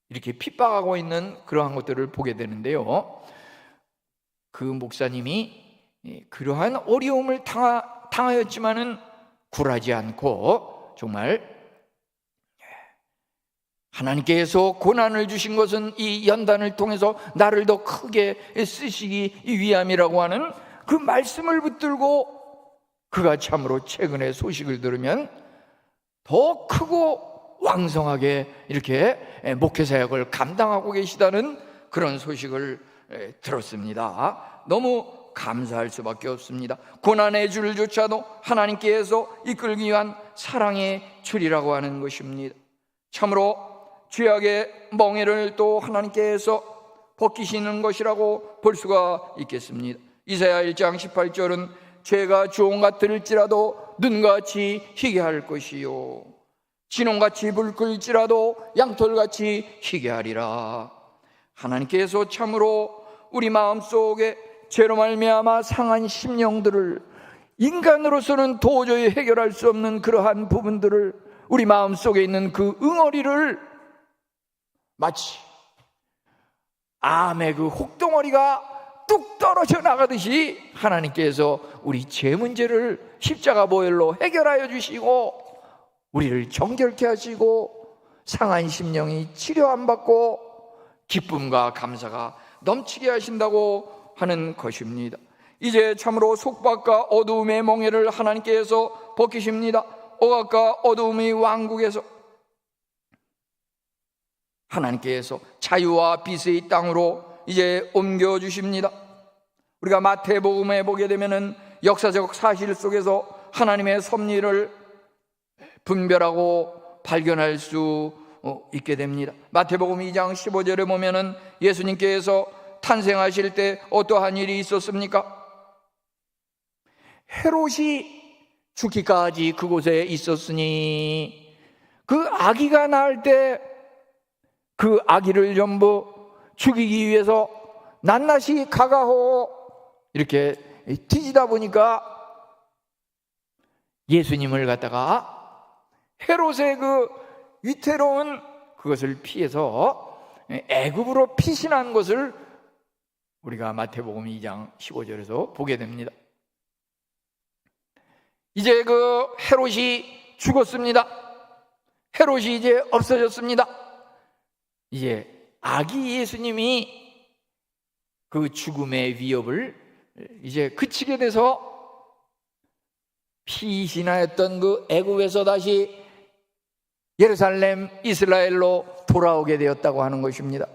이렇게 핍박하고 있는 그러한 것들을 보게 되는데요, 그 목사님이 그러한 어려움을 당하였지만은 굴하지 않고 정말 하나님께서 고난을 주신 것은 이 연단을 통해서 나를 더 크게 쓰시기 위함이라고 하는 그 말씀을 붙들고, 그가 참으로 최근에 소식을 들으면 더 크고 왕성하게 이렇게 목회 사역을 감당하고 계시다는 그런 소식을 들었습니다. 너무 감사할 수밖에 없습니다. 고난의 줄조차도 하나님께서 이끌기 위한 사랑의 줄이라고 하는 것입니다. 참으로 죄악의 멍에를 또 하나님께서 벗기시는 것이라고 볼 수가 있겠습니다. 이사야 1장 18절은 죄가 주홍 같을지라도 눈같이 희게 할 것이요 진홍같이 붉을지라도 양털같이 희게 하리라. 하나님께서 참으로 우리 마음속에 죄로 말미암아 상한 심령들을, 인간으로서는 도저히 해결할 수 없는 그러한 부분들을, 우리 마음속에 있는 그 응어리를 마치 암의 그 혹덩어리가 뚝 떨어져 나가듯이 하나님께서 우리 죄 문제를 십자가 보혈로 해결하여 주시고 우리를 정결케 하시고 상한 심령이 치료 안 받고 기쁨과 감사가 넘치게 하신다고 하는 것입니다. 이제 참으로 속박과 어두움의 멍에를 하나님께서 벗기십니다. 억압과 어두움의 왕국에서 하나님께서 자유와 빛의 땅으로 이제 옮겨주십니다. 우리가 마태복음에 보게 되면은 역사적 사실 속에서 하나님의 섭리를 분별하고 발견할 수 있게 됩니다. 마태복음 2장 15절에 보면은 예수님께서 탄생하실 때 어떠한 일이 있었습니까? 헤롯이 죽기까지 그곳에 있었으니 그 아기가 낳을 때 그 아기를 전부 죽이기 위해서 낱낱이 가가호 이렇게 뒤지다 보니까 예수님을 갖다가 헤롯의 그 위태로운 그것을 피해서 애굽으로 피신한 것을 우리가 마태복음 2장 15절에서 보게 됩니다. 이제 그 헤롯이 죽었습니다. 헤롯이 이제 없어졌습니다. 이제 아기 예수님이 그 죽음의 위협을 이제 그치게 돼서 피신하였던 그 애굽에서 다시 예루살렘, 이스라엘로 돌아오게 되었다고 하는 것입니다.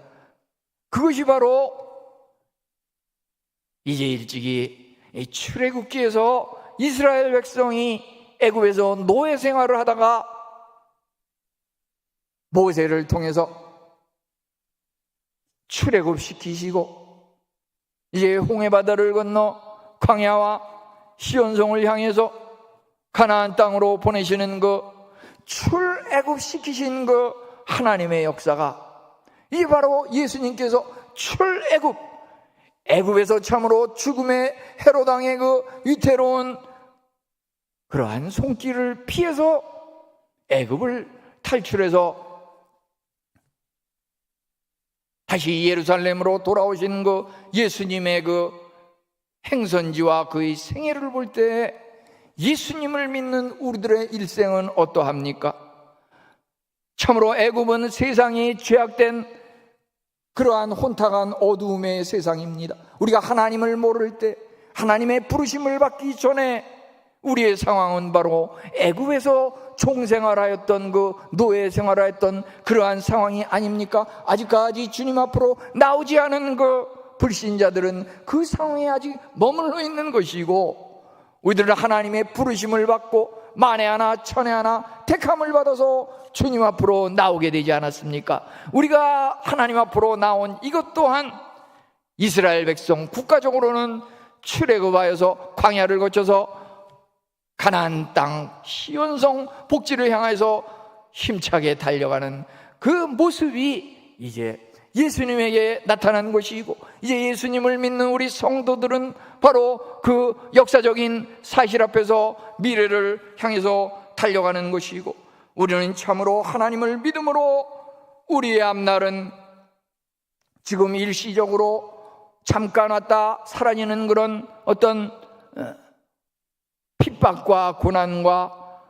그것이 바로 이제 일찍이 출애굽기에서 이스라엘 백성이 애굽에서 노예 생활을 하다가 모세를 통해서 출애굽시키시고 이제 홍해 바다를 건너 광야와 시온성을 향해서 가나안 땅으로 보내시는 그 출애굽시키신 그 하나님의 역사가 이 바로 예수님께서 애굽에서 참으로 죽음의 헤로당의 그 위태로운 그러한 손길을 피해서 애굽을 탈출해서 다시 예루살렘으로 돌아오신 그 예수님의 그 행선지와 그의 생애를 볼 때 예수님을 믿는 우리들의 일생은 어떠합니까? 참으로 애굽은 세상이 죄악된 그러한 혼탁한 어두움의 세상입니다. 우리가 하나님을 모를 때, 하나님의 부르심을 받기 전에 우리의 상황은 바로 애굽에서 종생활하였던 그 노예 생활하였던 그러한 상황이 아닙니까? 아직까지 주님 앞으로 나오지 않은 그 불신자들은 그 상황에 아직 머물러 있는 것이고, 우리들은 하나님의 부르심을 받고 만에 하나 천에 하나 택함을 받아서 주님 앞으로 나오게 되지 않았습니까? 우리가 하나님 앞으로 나온 이것 또한 이스라엘 백성 국가적으로는 출애굽하여서 광야를 거쳐서 가나안 땅 시온성 복지를 향해서 힘차게 달려가는 그 모습이 이제 예수님에게 나타난 것이고, 이제 예수님을 믿는 우리 성도들은 바로 그 역사적인 사실 앞에서 미래를 향해서 달려가는 것이고, 우리는 참으로 하나님을 믿음으로 우리의 앞날은 지금 일시적으로 잠깐 왔다 사라지는 그런 어떤 핍박과 고난과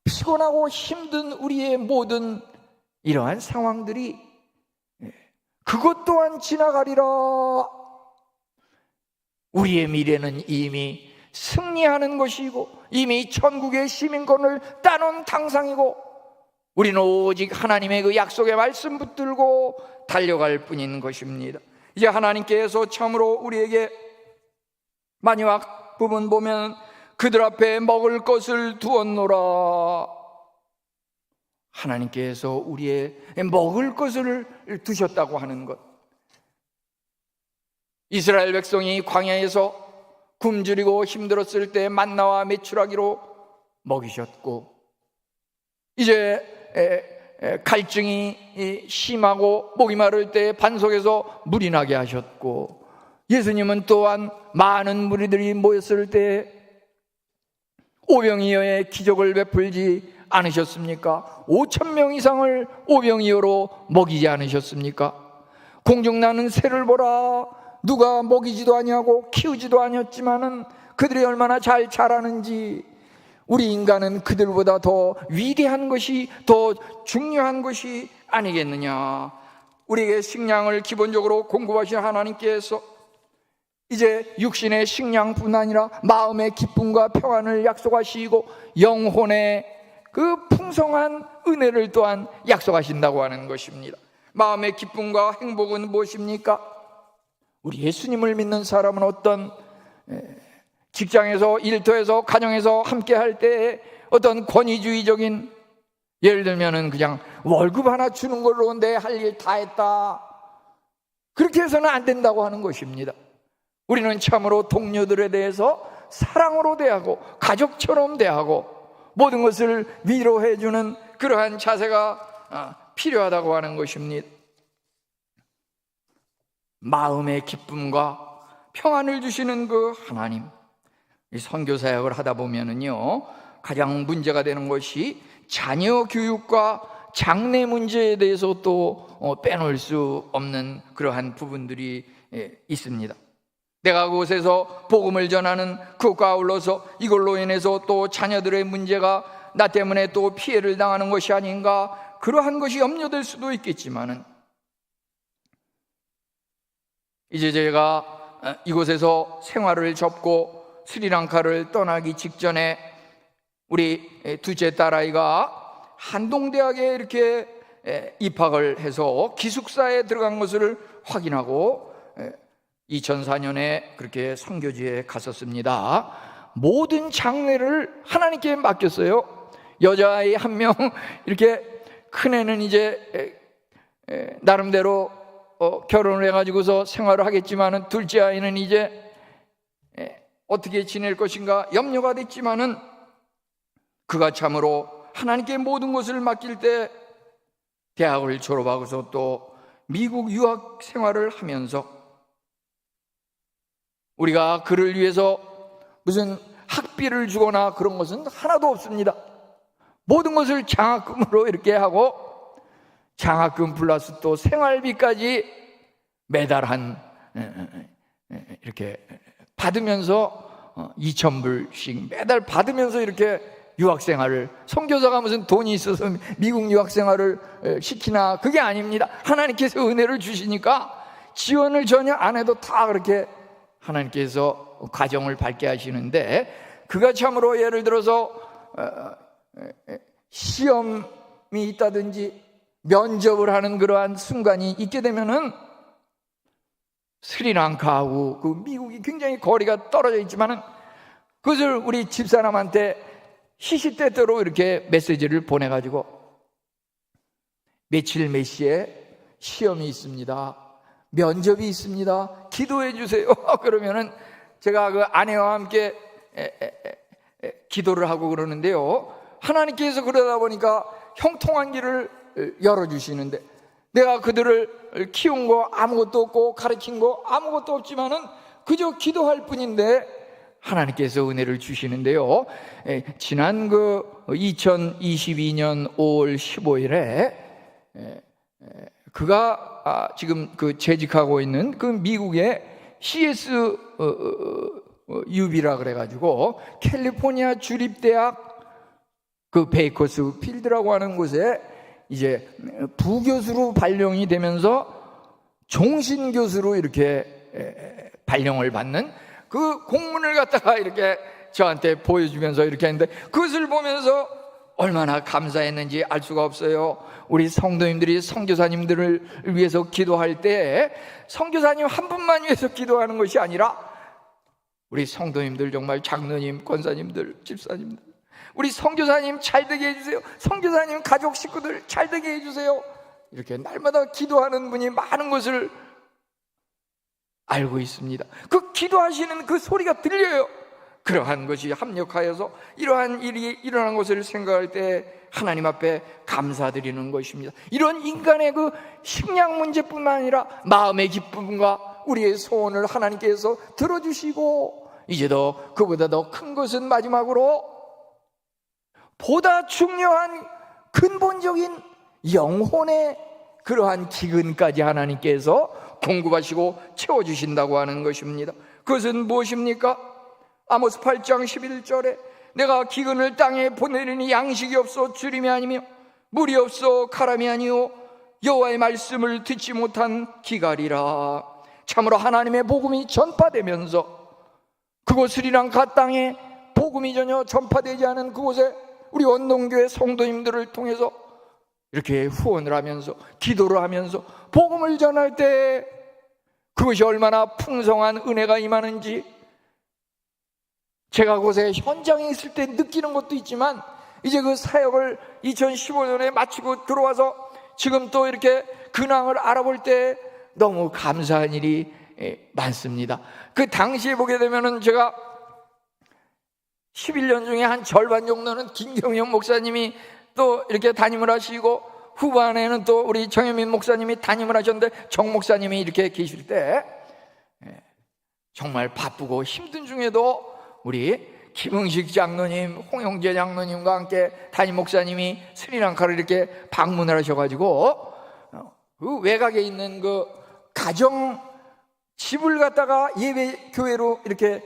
피곤하고 힘든 우리의 모든 이러한 상황들이 그것 또한 지나가리라. 우리의 미래는 이미 승리하는 것이고 이미 천국의 시민권을 따놓은 당상이고, 우리는 오직 하나님의 그 약속의 말씀 붙들고 달려갈 뿐인 것입니다. 이제 하나님께서 참으로 우리에게 마지막 부분 보면 그들 앞에 먹을 것을 두었노라. 하나님께서 우리의 먹을 것을 두셨다고 하는 것. 이스라엘 백성이 광야에서 굶주리고 힘들었을 때 만나와 메추라기로 먹이셨고, 이제 갈증이 심하고 목이 마를 때 반석에서 물이 나게 하셨고, 예수님은 또한 많은 무리들이 모였을 때 오병이어의 기적을 베풀지 않으셨습니까? 5,000명 이상을 오병이어로 먹이지 않으셨습니까? 공중 나는 새를 보라. 누가 먹이지도 아니하고 키우지도 아니었지만은 그들이 얼마나 잘 자라는지, 우리 인간은 그들보다 더 위대한 것이, 더 중요한 것이 아니겠느냐. 우리에게 식량을 기본적으로 공급하신 하나님께서 이제 육신의 식량뿐 아니라 마음의 기쁨과 평안을 약속하시고 영혼의 그 풍성한 은혜를 또한 약속하신다고 하는 것입니다. 마음의 기쁨과 행복은 무엇입니까? 우리 예수님을 믿는 사람은 어떤 직장에서, 일터에서, 가정에서 함께 할 때 어떤 권위주의적인, 예를 들면은 그냥 월급 하나 주는 걸로 내 할 일 다 했다, 그렇게 해서는 안 된다고 하는 것입니다. 우리는 참으로 동료들에 대해서 사랑으로 대하고 가족처럼 대하고 모든 것을 위로해 주는 그러한 자세가 필요하다고 하는 것입니다. 마음의 기쁨과 평안을 주시는 그 하나님, 이 선교 사역을 하다 보면은요, 가장 문제가 되는 것이 자녀 교육과 장래 문제에 대해서 또 빼놓을 수 없는 그러한 부분들이 있습니다. 내가 그곳에서 복음을 전하는 그것과 아울러서 이걸로 인해서 또 자녀들의 문제가 나 때문에 또 피해를 당하는 것이 아닌가, 그러한 것이 염려될 수도 있겠지만은, 이제 제가 이곳에서 생활을 접고 스리랑카를 떠나기 직전에 우리 둘째 딸아이가 한동대학에 이렇게 입학을 해서 기숙사에 들어간 것을 확인하고 2004년에 그렇게 선교지에 갔었습니다. 모든 장례를 하나님께 맡겼어요. 여자아이 한 명, 이렇게 큰애는 이제 나름대로 결혼을 해가지고서 생활을 하겠지만은 둘째 아이는 이제 어떻게 지낼 것인가 염려가 됐지만은 그가 참으로 하나님께 모든 것을 맡길 때 대학을 졸업하고서 또 미국 유학 생활을 하면서 우리가 그를 위해서 무슨 학비를 주거나 그런 것은 하나도 없습니다. 모든 것을 장학금으로 이렇게 하고 장학금 플러스 또 생활비까지 매달 한 이렇게 받으면서 2,000불씩 매달 받으면서 이렇게 유학생활을, 선교사가 무슨 돈이 있어서 미국 유학생활을 시키나, 그게 아닙니다. 하나님께서 은혜를 주시니까 지원을 전혀 안 해도 다 그렇게 하나님께서 가정을 밝게 하시는데, 그가 참으로 예를 들어서 시험이 있다든지 면접을 하는 그러한 순간이 있게 되면은 스리랑카하고 그 미국이 굉장히 거리가 떨어져 있지만은 그것을 우리 집사람한테 시시때때로 이렇게 메시지를 보내가지고 며칠 몇 시에 시험이 있습니다, 면접이 있습니다, 기도해 주세요. 그러면은 제가 그 아내와 함께 기도를 하고 그러는데요, 하나님께서 그러다 보니까 형통한 길을 열어주시는데, 내가 그들을 키운 거 아무것도 없고 가르친 거 아무것도 없지만은 그저 기도할 뿐인데 하나님께서 은혜를 주시는데요, 지난 그 2022년 5월 15일에 그가 지금 그 재직하고 있는 그 미국의 CS UB라 그래가지고 캘리포니아 주립대학 그 베이커스 필드라고 하는 곳에 이제 부교수로 발령이 되면서 종신교수로 이렇게 발령을 받는 그 공문을 갖다가 이렇게 저한테 보여주면서 이렇게 했는데, 그것을 보면서 얼마나 감사했는지 알 수가 없어요. 우리 성도님들이 선교사님들을 위해서 기도할 때 선교사님 한 분만 위해서 기도하는 것이 아니라 우리 성도님들, 정말 장로님, 권사님들, 집사님들, 우리 선교사님 잘되게 해주세요, 선교사님 가족 식구들 잘되게 해주세요, 이렇게 날마다 기도하는 분이 많은 것을 알고 있습니다. 그 기도하시는 그 소리가 들려요. 그러한 것이 합력하여서 이러한 일이 일어난 것을 생각할 때 하나님 앞에 감사드리는 것입니다. 이런 인간의 그 식량 문제뿐만 아니라 마음의 기쁨과 우리의 소원을 하나님께서 들어주시고, 이제 더 그보다 더 큰 것은 마지막으로 보다 중요한 근본적인 영혼의 그러한 기근까지 하나님께서 공급하시고 채워주신다고 하는 것입니다. 그것은 무엇입니까? 아모스 8장 11절에 내가 기근을 땅에 보내리니 양식이 없어 주림이 아니며 물이 없어 가람이 아니요 여호와의 말씀을 듣지 못한 기갈이라. 참으로 하나님의 복음이 전파되면서 그곳 스리랑카 땅에 복음이 전혀 전파되지 않은 그곳에 우리 원동교회 성도님들을 통해서 이렇게 후원을 하면서 기도를 하면서 복음을 전할 때 그것이 얼마나 풍성한 은혜가 임하는지 제가 그곳에 현장에 있을 때 느끼는 것도 있지만, 이제 그 사역을 2015년에 마치고 들어와서 지금 또 이렇게 근황을 알아볼 때 너무 감사한 일이 많습니다. 그 당시에 보게 되면은 제가 11년 중에 한 절반 정도는 김경영 목사님이 또 이렇게 담임을 하시고, 후반에는 또 우리 정현민 목사님이 담임을 하셨는데 정 목사님이 이렇게 계실 때 정말 바쁘고 힘든 중에도 우리 김흥식 장로님, 홍영재 장로님과 함께 담임 목사님이 스리랑카를 이렇게 방문을 하셔가지고 그 외곽에 있는 그 가정 집을 갖다가 예배 교회로 이렇게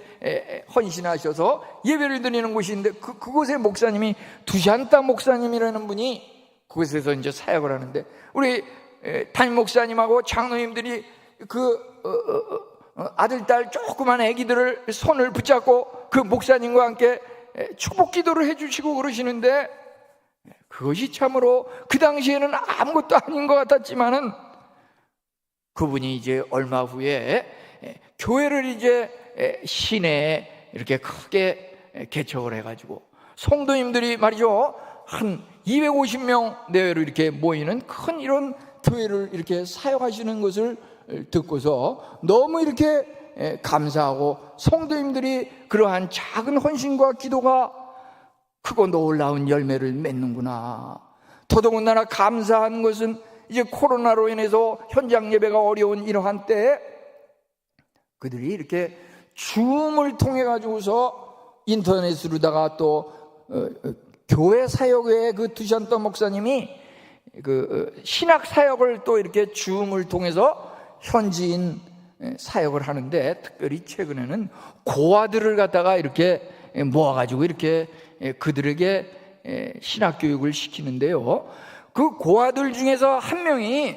헌신하셔서 예배를 드리는 곳인데 그곳의 목사님이 두샨타 목사님이라는 분이 그곳에서 이제 사역을 하는데, 우리 담임 목사님하고 장로님들이 그 아들, 딸 조그만 아기들을 손을 붙잡고 그 목사님과 함께 축복 기도를 해주시고 그러시는데, 그것이 참으로 그 당시에는 아무것도 아닌 것 같았지만은 그분이 이제 얼마 후에 교회를 이제 시내에 이렇게 크게 개척을 해가지고 성도님들이 말이죠, 한 250명 내외로 이렇게 모이는 큰 이런 교회를 이렇게 사역하시는 것을 듣고서 너무 이렇게 감사하고, 성도님들이 그러한 작은 헌신과 기도가 크고 놀라운 열매를 맺는구나. 더더군다나 감사한 것은 이제 코로나로 인해서 현장 예배가 어려운 이러한 때에 그들이 이렇게 줌을 통해 가지고서 인터넷으로다가 또 교회 사역에 그 두샨더 목사님이 그 신학 사역을 또 이렇게 줌을 통해서 현지인 사역을 하는데, 특별히 최근에는 고아들을 갖다가 이렇게 모아가지고 이렇게 그들에게 신학 교육을 시키는데요. 그 고아들 중에서 한 명이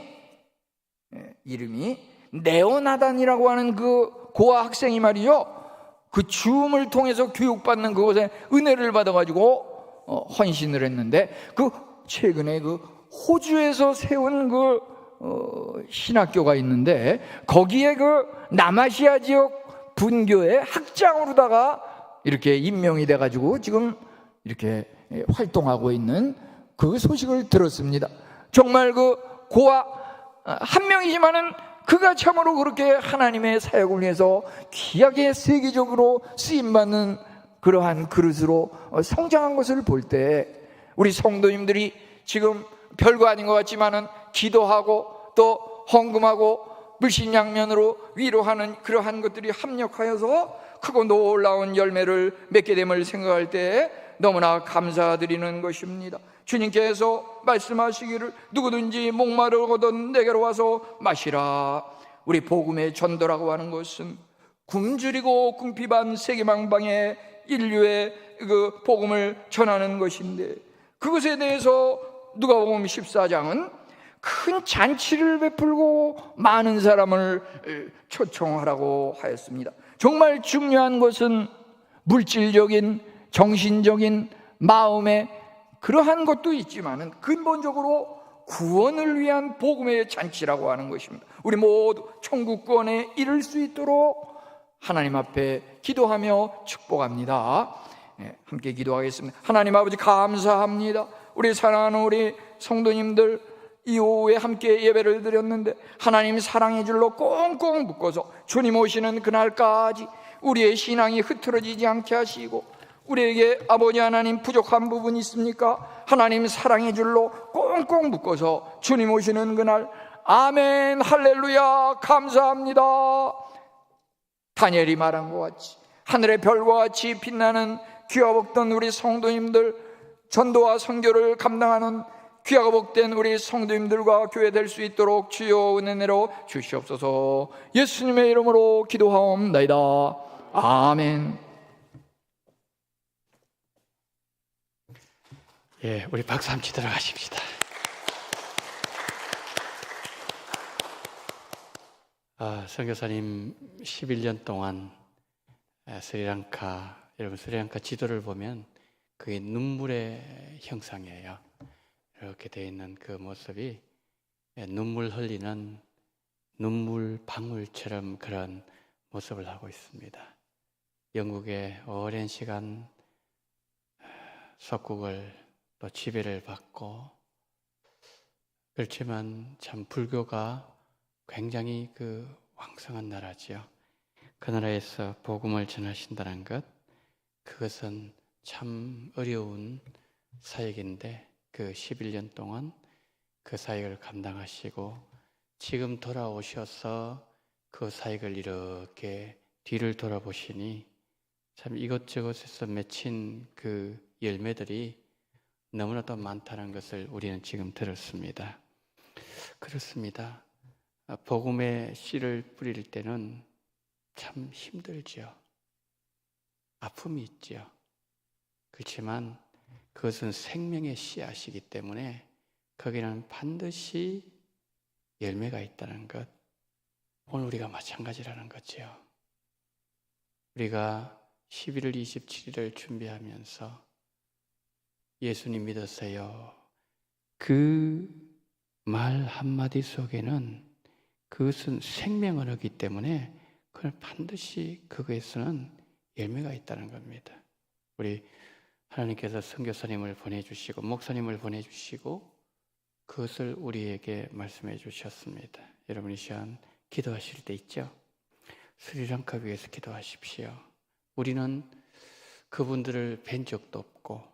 이름이 네오나단이라고 하는 그 고아 학생이 말이죠, 그 줌을 통해서 교육받는 그곳에 은혜를 받아가지고 헌신을 했는데, 그 최근에 그 호주에서 세운 그 신학교가 있는데 거기에 그 남아시아 지역 분교의 학장으로다가 이렇게 임명이 돼가지고 지금 이렇게 활동하고 있는 그 소식을 들었습니다. 정말 그 고아 한 명이지만은 그가 참으로 그렇게 하나님의 사역을 위해서 귀하게 세계적으로 쓰임받는 그러한 그릇으로 성장한 것을 볼 때, 우리 성도님들이 지금 별거 아닌 것 같지만은 기도하고 또 헌금하고 물신양면으로 위로하는 그러한 것들이 합력하여서 크고 놀라운 열매를 맺게 됨을 생각할 때 너무나 감사드리는 것입니다. 주님께서 말씀하시기를 누구든지 목마르거든 내게로 와서 마시라. 우리 복음의 전도라고 하는 것은 굶주리고 궁핍한 세계망방의 인류의 그 복음을 전하는 것인데, 그것에 대해서 누가복음 14장은 큰 잔치를 베풀고 많은 사람을 초청하라고 하였습니다. 정말 중요한 것은 물질적인, 정신적인, 마음의 그러한 것도 있지만은 근본적으로 구원을 위한 복음의 잔치라고 하는 것입니다. 우리 모두 천국 구원에 이를 수 있도록 하나님 앞에 기도하며 축복합니다. 함께 기도하겠습니다. 하나님 아버지, 감사합니다. 우리 사랑하는 우리 성도님들 이 오후에 함께 예배를 드렸는데 하나님 사랑의 줄로 꽁꽁 묶어서 주님 오시는 그날까지 우리의 신앙이 흐트러지지 않게 하시고, 우리에게 아버지 하나님 부족한 부분이 있습니까? 하나님 사랑의 줄로 꽁꽁 묶어서 주님 오시는 그날, 아멘, 할렐루야, 감사합니다. 다니엘이 말한 것 같이 하늘의 별과 같이 빛나는 귀하 복된 우리 성도님들, 전도와 선교를 감당하는 귀하고 복된 우리 성도님들과 교회 될 수 있도록 주여 은혜로 주시옵소서. 예수님의 이름으로 기도하옵나이다. 아멘. 예, 우리 박수 한번 치도록 하십시다. 선교사님 11년 동안 스리랑카, 여러분 스리랑카 지도를 보면 그게 눈물의 형상이에요. 이렇게 되어 있는 그 모습이 눈물 흘리는 눈물 방울처럼 그런 모습을 하고 있습니다. 영국에 오랜 시간 속국을 또 지배를 받고, 그렇지만 참 불교가 굉장히 그 왕성한 나라지요. 그 나라에서 복음을 전하신다는 것, 그것은 참 어려운 사역인데 그 11년 동안 그 사역을 감당하시고 지금 돌아오셔서 그 사역을 이렇게 뒤를 돌아보시니 참 이것저것에서 맺힌 그 열매들이 너무나도 많다는 것을 우리는 지금 들었습니다. 그렇습니다. 복음의 씨를 뿌릴 때는 참 힘들죠. 아픔이 있죠. 그렇지만 그것은 생명의 씨앗이기 때문에 거기는 반드시 열매가 있다는 것, 오늘 우리가 마찬가지라는 거죠. 우리가 11월 27일을 준비하면서 예수님 믿으세요, 그 말 한마디 속에는 그것은 생명 언어이기 때문에 그걸 반드시 그거에서는 열매가 있다는 겁니다. 우리 하나님께서 선교사님을 보내주시고 목사님을 보내주시고 그것을 우리에게 말씀해 주셨습니다. 여러분 이 시간 기도하실 때 있죠? 스리랑카 위해서 기도하십시오. 우리는 그분들을 뵌 적도 없고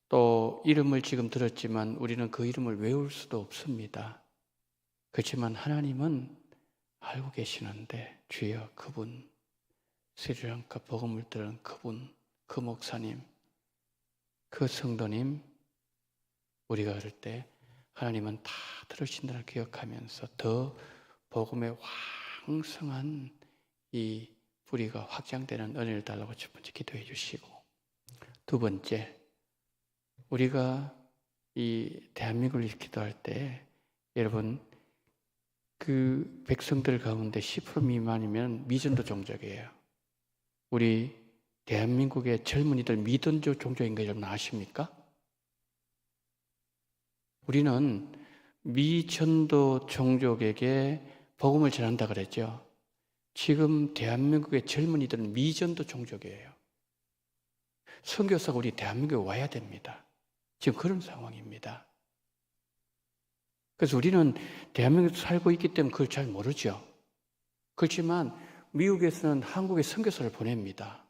또 이름을 지금 들었지만 우리는 그 이름을 외울 수도 없습니다. 그렇지만 하나님은 알고 계시는데 주여 그분, 스리랑카 복음을 들은 그분, 그 목사님, 그 성도님 우리가 그럴 때 하나님은 다 들으신다는 기억하면서 더 복음의 왕성한 이 뿌리가 확장되는 은혜를 달라고 첫 번째 기도해 주시고 두 번째 우리가 이 대한민국을 기도할 때 여러분 그 백성들 가운데 10% 미만이면 미전도 종족이에요. 우리 대한민국의 젊은이들 미전도 종족인 거 여러분 아십니까? 우리는 미전도 종족에게 복음을 전한다 그랬죠. 지금 대한민국의 젊은이들은 미전도 종족이에요. 선교사가 우리 대한민국에 와야 됩니다. 지금 그런 상황입니다. 그래서 우리는 대한민국에 살고 있기 때문에 그걸 잘 모르죠. 그렇지만 미국에서는 한국에 선교사를 보냅니다.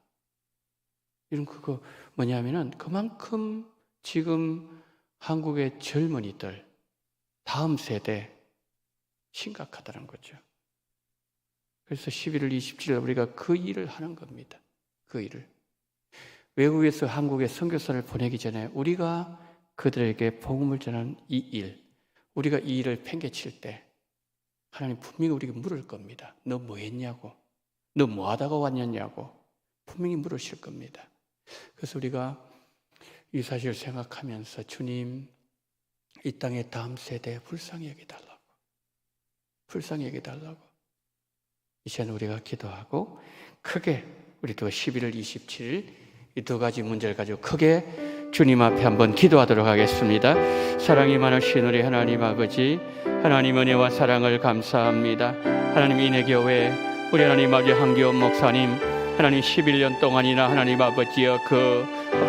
이런 그거 뭐냐면은 그만큼 지금 한국의 젊은이들 다음 세대 심각하다는 거죠. 그래서 11월 27일 우리가 그 일을 하는 겁니다. 그 일을. 외국에서 한국에 선교사를 보내기 전에 우리가 그들에게 복음을 전하는 이 일, 우리가 이 일을 팽개칠 때 하나님 분명히 우리에게 물을 겁니다. 너 뭐 했냐고, 너 뭐 하다가 왔냐고 분명히 물으실 겁니다. 그래서 우리가 이 사실을 생각하면서 주님 이 땅의 다음 세대에 불쌍히 여겨달라고, 불쌍히 여겨달라고 이 시간 우리가 기도하고 크게 우리도 11월 27일 이 두 가지 문제를 가지고 크게 주님 앞에 한번 기도하도록 하겠습니다. 사랑이 많으신 우리 하나님 아버지, 하나님 은혜와 사랑을 감사합니다. 하나님 인해교회 우리 하나님 아버지 한기원 목사님 하나님 11년 동안이나 하나님 아버지여 그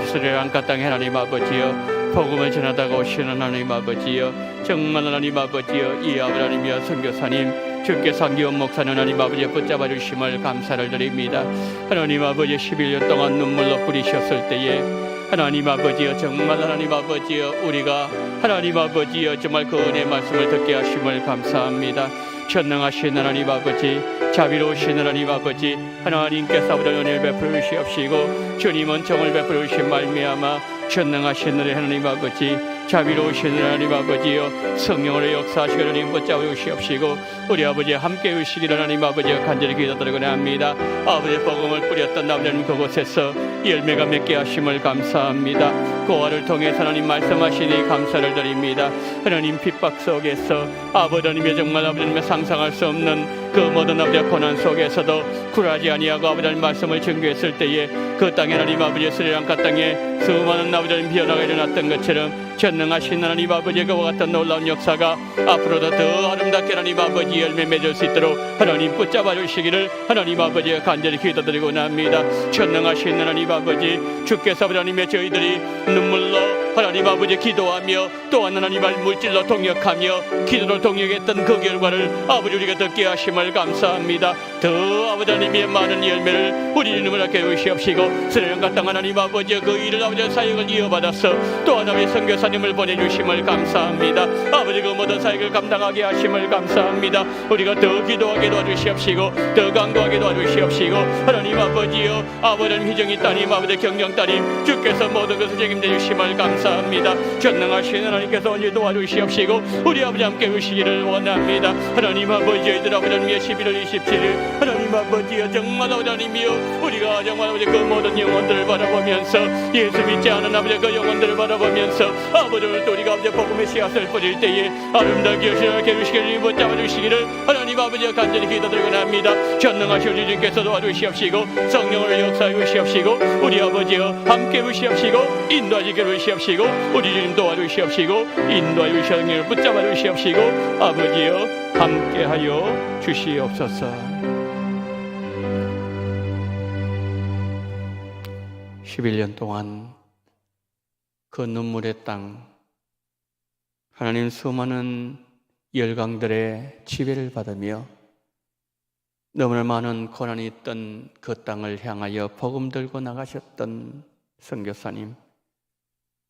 스리랑카 땅에 하나님 아버지여 복음을 전하다가 오시는 하나님 아버지여 정말 하나님 아버지여 이 하나님이여 선교사님 주께서 한기원 목사님 하나님 아버지 붙잡아 주심을 감사를 드립니다. 하나님 아버지 11년 동안 눈물로 뿌리셨을 때에 하나님 아버지여 정말 하나님 아버지여 우리가 하나님 아버지여 정말 그 은혜 말씀을 듣게 하심을 감사합니다. 전능하신 하나님 아버지 자비로우신 하나님 아버지 하나님께서 우리 은혜를 베풀어 주시옵시고 주님은 정을 베풀어 주신 말미암아 전능하신 우리 하나님 아버지 자비로우신 하나님 아버지여 성령으로 역사하시고 하나님 붙잡아 주시옵시고 우리 아버지 함께 해주시기를 하나님 아버지여 간절히 기도드리곤 합니다. 아버지의 복음을 뿌렸던 아버지님 그곳에서 열매가 맺게 하심을 감사합니다. 고아를 통해서 하나님 말씀하시니 감사를 드립니다. 하나님 핍박 속에서 아버지 하나님의 정말 아버지님의 상상할 수 없는 그 모든 아버지의 고난 속에서도 굴하지 아니하고 아버지 하나님 말씀을 증거했을 때에 그 땅에 하나님 아버지 스리랑카 땅에 수많은 아버지 하나님 변화가 일어났던 것처럼 전능하신 하나님 아버지의 그와 같은 놀라운 역사가 앞으로도 더 아름답게 하나님 아버지 열매 맺을 수 있도록 하나님 붙잡아 주시기를 하나님 아버지가 간절히 기도드리고 납니다. 전능하신 하나님 아버지 주께서 하나님의 저희들이 눈물로 하나님 아버지 기도하며 또한 하나님 물질로 동역하며 기도로 동역했던 그 결과를 아버지 우리가 듣게 하심을 감사합니다. 더 아버지 하나님의 많은 열매를 우리 이름을 함께 주시옵시고 스리랑카 땅 하나님 아버지 그 일을 아버지 사역을 이어받아서 또한 아버지 선교사님을 보내주심을 감사합니다. 아버지 그 모든 사역을 감당하게 하심을 감사합니다. 우리가 더 기도하게 도와주시옵시고 더 강구하게 도와주시옵시고 하나님 아버지여 아버지 희정이 따님 아버지 경영 따님 주께서 모든 것을 책임져 주심을 감사합니다. 전능하신 하나님께서 언제 도와주시옵시고 우리 아버지 함께 해주시기를 원합니다. 하나님 아버지 저희들 아버지 하나님의 11월 27일 하나님 아버지여 정말 아버지 하나님이여 우리가 정말 아버지 그 모든 영혼들을 바라보면서 예수 믿지 않은 아버지 그 영혼들을 바라보면서 아버지 오늘 또 우리가 아버지 복음의 씨앗을 뿌릴 때에 아름답게 여시게 해주시기를 붙잡아 주시기를 하나님 하나님 아버지와 간절히 기도드리고 합니다. 전능하신 우리 주님께서 도와주시옵시고 성령을 역사해 주시옵시고 우리 아버지여 함께 주시옵시고 인도하시게 주시옵시고 우리 주님 도와주시옵시고 인도하여 주시옵시고 붙잡아 주시옵시고 아버지여 함께하여 주시옵소서. 11년 동안 그 눈물의 땅, 하나님 수많은 열강들의 지배를 받으며 너무나 많은 고난이 있던 그 땅을 향하여 복음 들고 나가셨던 선교사님,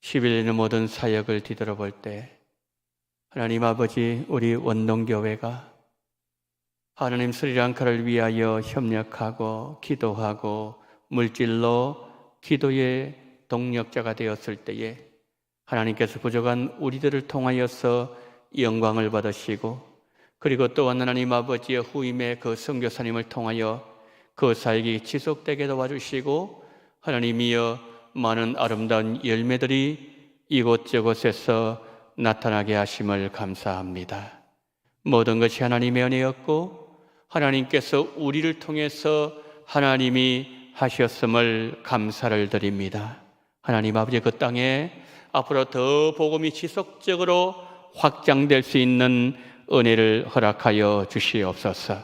11년의 모든 사역을 뒤돌아볼 때 하나님 아버지 우리 원동교회가 하나님 스리랑카를 위하여 협력하고 기도하고 물질로 기도의 동력자가 되었을 때에 하나님께서 부족한 우리들을 통하여서 영광을 받으시고 그리고 또한 하나님 아버지의 후임의 그 선교사님을 통하여 그 사역이 지속되게 도와주시고 하나님이여 많은 아름다운 열매들이 이곳저곳에서 나타나게 하심을 감사합니다. 모든 것이 하나님의 은혜였고 하나님께서 우리를 통해서 하나님이 하셨음을 감사를 드립니다. 하나님 아버지 그 땅에 앞으로 더 복음이 지속적으로 확장될 수 있는 은혜를 허락하여 주시옵소서.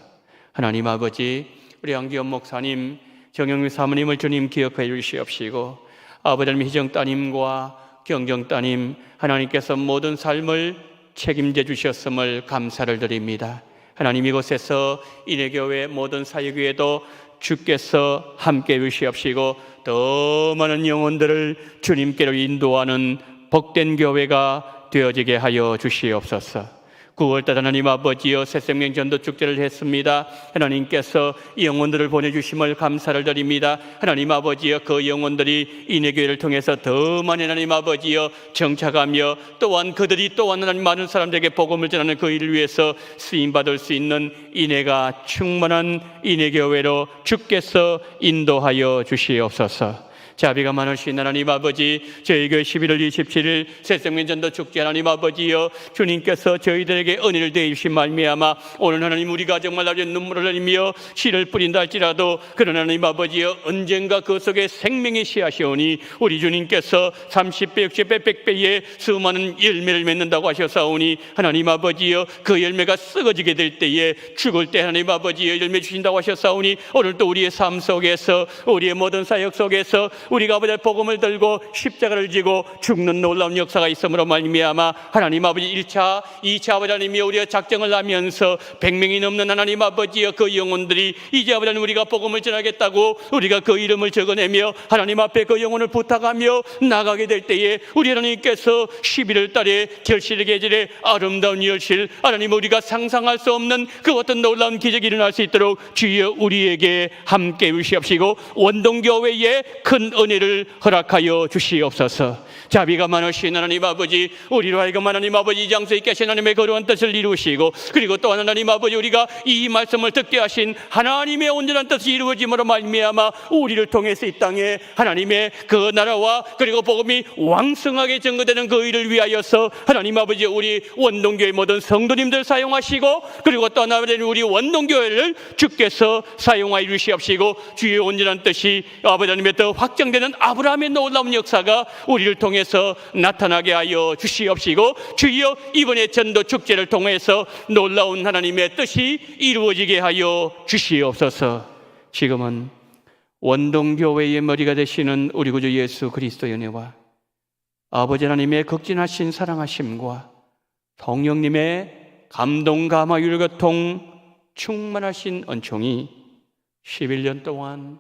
하나님 아버지 우리 안기현 목사님, 정영미 사모님을 주님 기억해 주시옵시고 아버지 하나님 희정 따님과 경정 따님 하나님께서 모든 삶을 책임져 주셨음을 감사를 드립니다. 하나님 이곳에서 인해교회 모든 사역위에도 주께서 함께 해주시옵시고 더 많은 영혼들을 주님께로 인도하는 복된 교회가 되어지게 하여 주시옵소서. 9월달 하나님 아버지여 새생명 전도 축제를 했습니다. 하나님께서 영혼들을 보내주심을 감사를 드립니다. 하나님 아버지여 그 영혼들이 인해교회를 통해서 더 많은 하나님 아버지여 정착하며 또한 그들이 또한 하나님 많은 사람들에게 복음을 전하는 그 일을 위해서 쓰임받을 수 있는 인해가 충만한 인해교회로 주께서 인도하여 주시옵소서. 자비가 많으신 하나님 아버지 저희 교회 11월 27일 새생명 전도 축제 하나님 아버지여 주님께서 저희들에게 은혜를 대주신 말미암아 오늘 하나님 우리가 정말 아주 눈물을 흘리며 씨를 뿌린다 할지라도 그러나 하나님 아버지여 언젠가 그 속에 생명의 씨앗이 오니 우리 주님께서 30배 60배 100배의 수많은 열매를 맺는다고 하셨사오니 하나님 아버지여 그 열매가 썩어지게 될 때에 죽을 때 하나님 아버지여 열매 주신다고 하셨사오니 오늘도 우리의 삶 속에서 우리의 모든 사역 속에서 우리가 아버지의 복음을 들고 십자가를 지고 죽는 놀라운 역사가 있음으로 말미암아 하나님 아버지 1차, 2차 아버지 하나님이 우리가 작정을 하면서 100명이 넘는 하나님 아버지여 그 영혼들이 이제 아버지 하나님 우리가 복음을 전하겠다고 우리가 그 이름을 적어내며 하나님 앞에 그 영혼을 부탁하며 나가게 될 때에 우리 하나님께서 11월 달에 결실의 계절에 아름다운 열실 하나님 우리가 상상할 수 없는 그 어떤 놀라운 기적이 일어날 수 있도록 주여 우리에게 함께 주시옵시고 원동교회에 큰 은혜를 허락하여 주시옵소서. 자비가 많으신 하나님 아버지 우리로 하여금 하나님 아버지 이 장소에 계신 하나님의 거룩한 뜻을 이루시고 그리고 또한 하나님 아버지 우리가 이 말씀을 듣게 하신 하나님의 온전한 뜻이 이루어짐으로 말미암아 우리를 통해서 이 땅에 하나님의 그 나라와 그리고 복음이 왕성하게 증거되는 그 일을 위하여서 하나님 아버지 우리 원동교회 모든 성도님들 사용하시고 그리고 또 하나님 우리 원동교회를 주께서 사용하여 주시옵시고 주의 온전한 뜻이 아버지 하나님의 더 확장되는 아브라함의 놀라운 역사가 우리를 통해서 나타나게 하여 주시옵시고 주여 이번에 전도 축제를 통해서 놀라운 하나님의 뜻이 이루어지게 하여 주시옵소서. 지금은 원동교회의 머리가 되시는 우리 구주 예수 그리스도의 은혜와 아버지 하나님의 극진하신 사랑하심과 성령님의 감동 감화 율교통 충만하신 은총이 11년 동안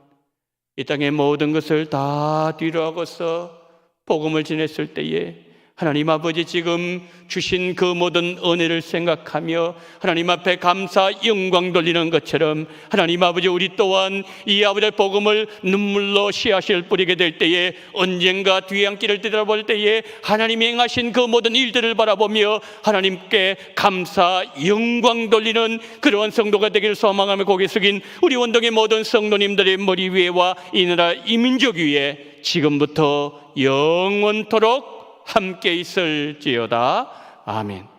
이 땅의 모든 것을 다 뒤로하고서 복음을 전했을 때에 하나님 아버지 지금 주신 그 모든 은혜를 생각하며 하나님 앞에 감사 영광 돌리는 것처럼 하나님 아버지 우리 또한 이 아버지의 복음을 눈물로 씨앗을 뿌리게 될 때에 언젠가 뒤안길을 되돌아볼 때에 하나님이 행하신 그 모든 일들을 바라보며 하나님께 감사 영광 돌리는 그러한 성도가 되기를 소망하며 고개 숙인 우리 원동의 모든 성도님들의 머리 위에와 이 나라 이 민족 위에 지금부터 영원토록 함께 있을지어다. 아멘.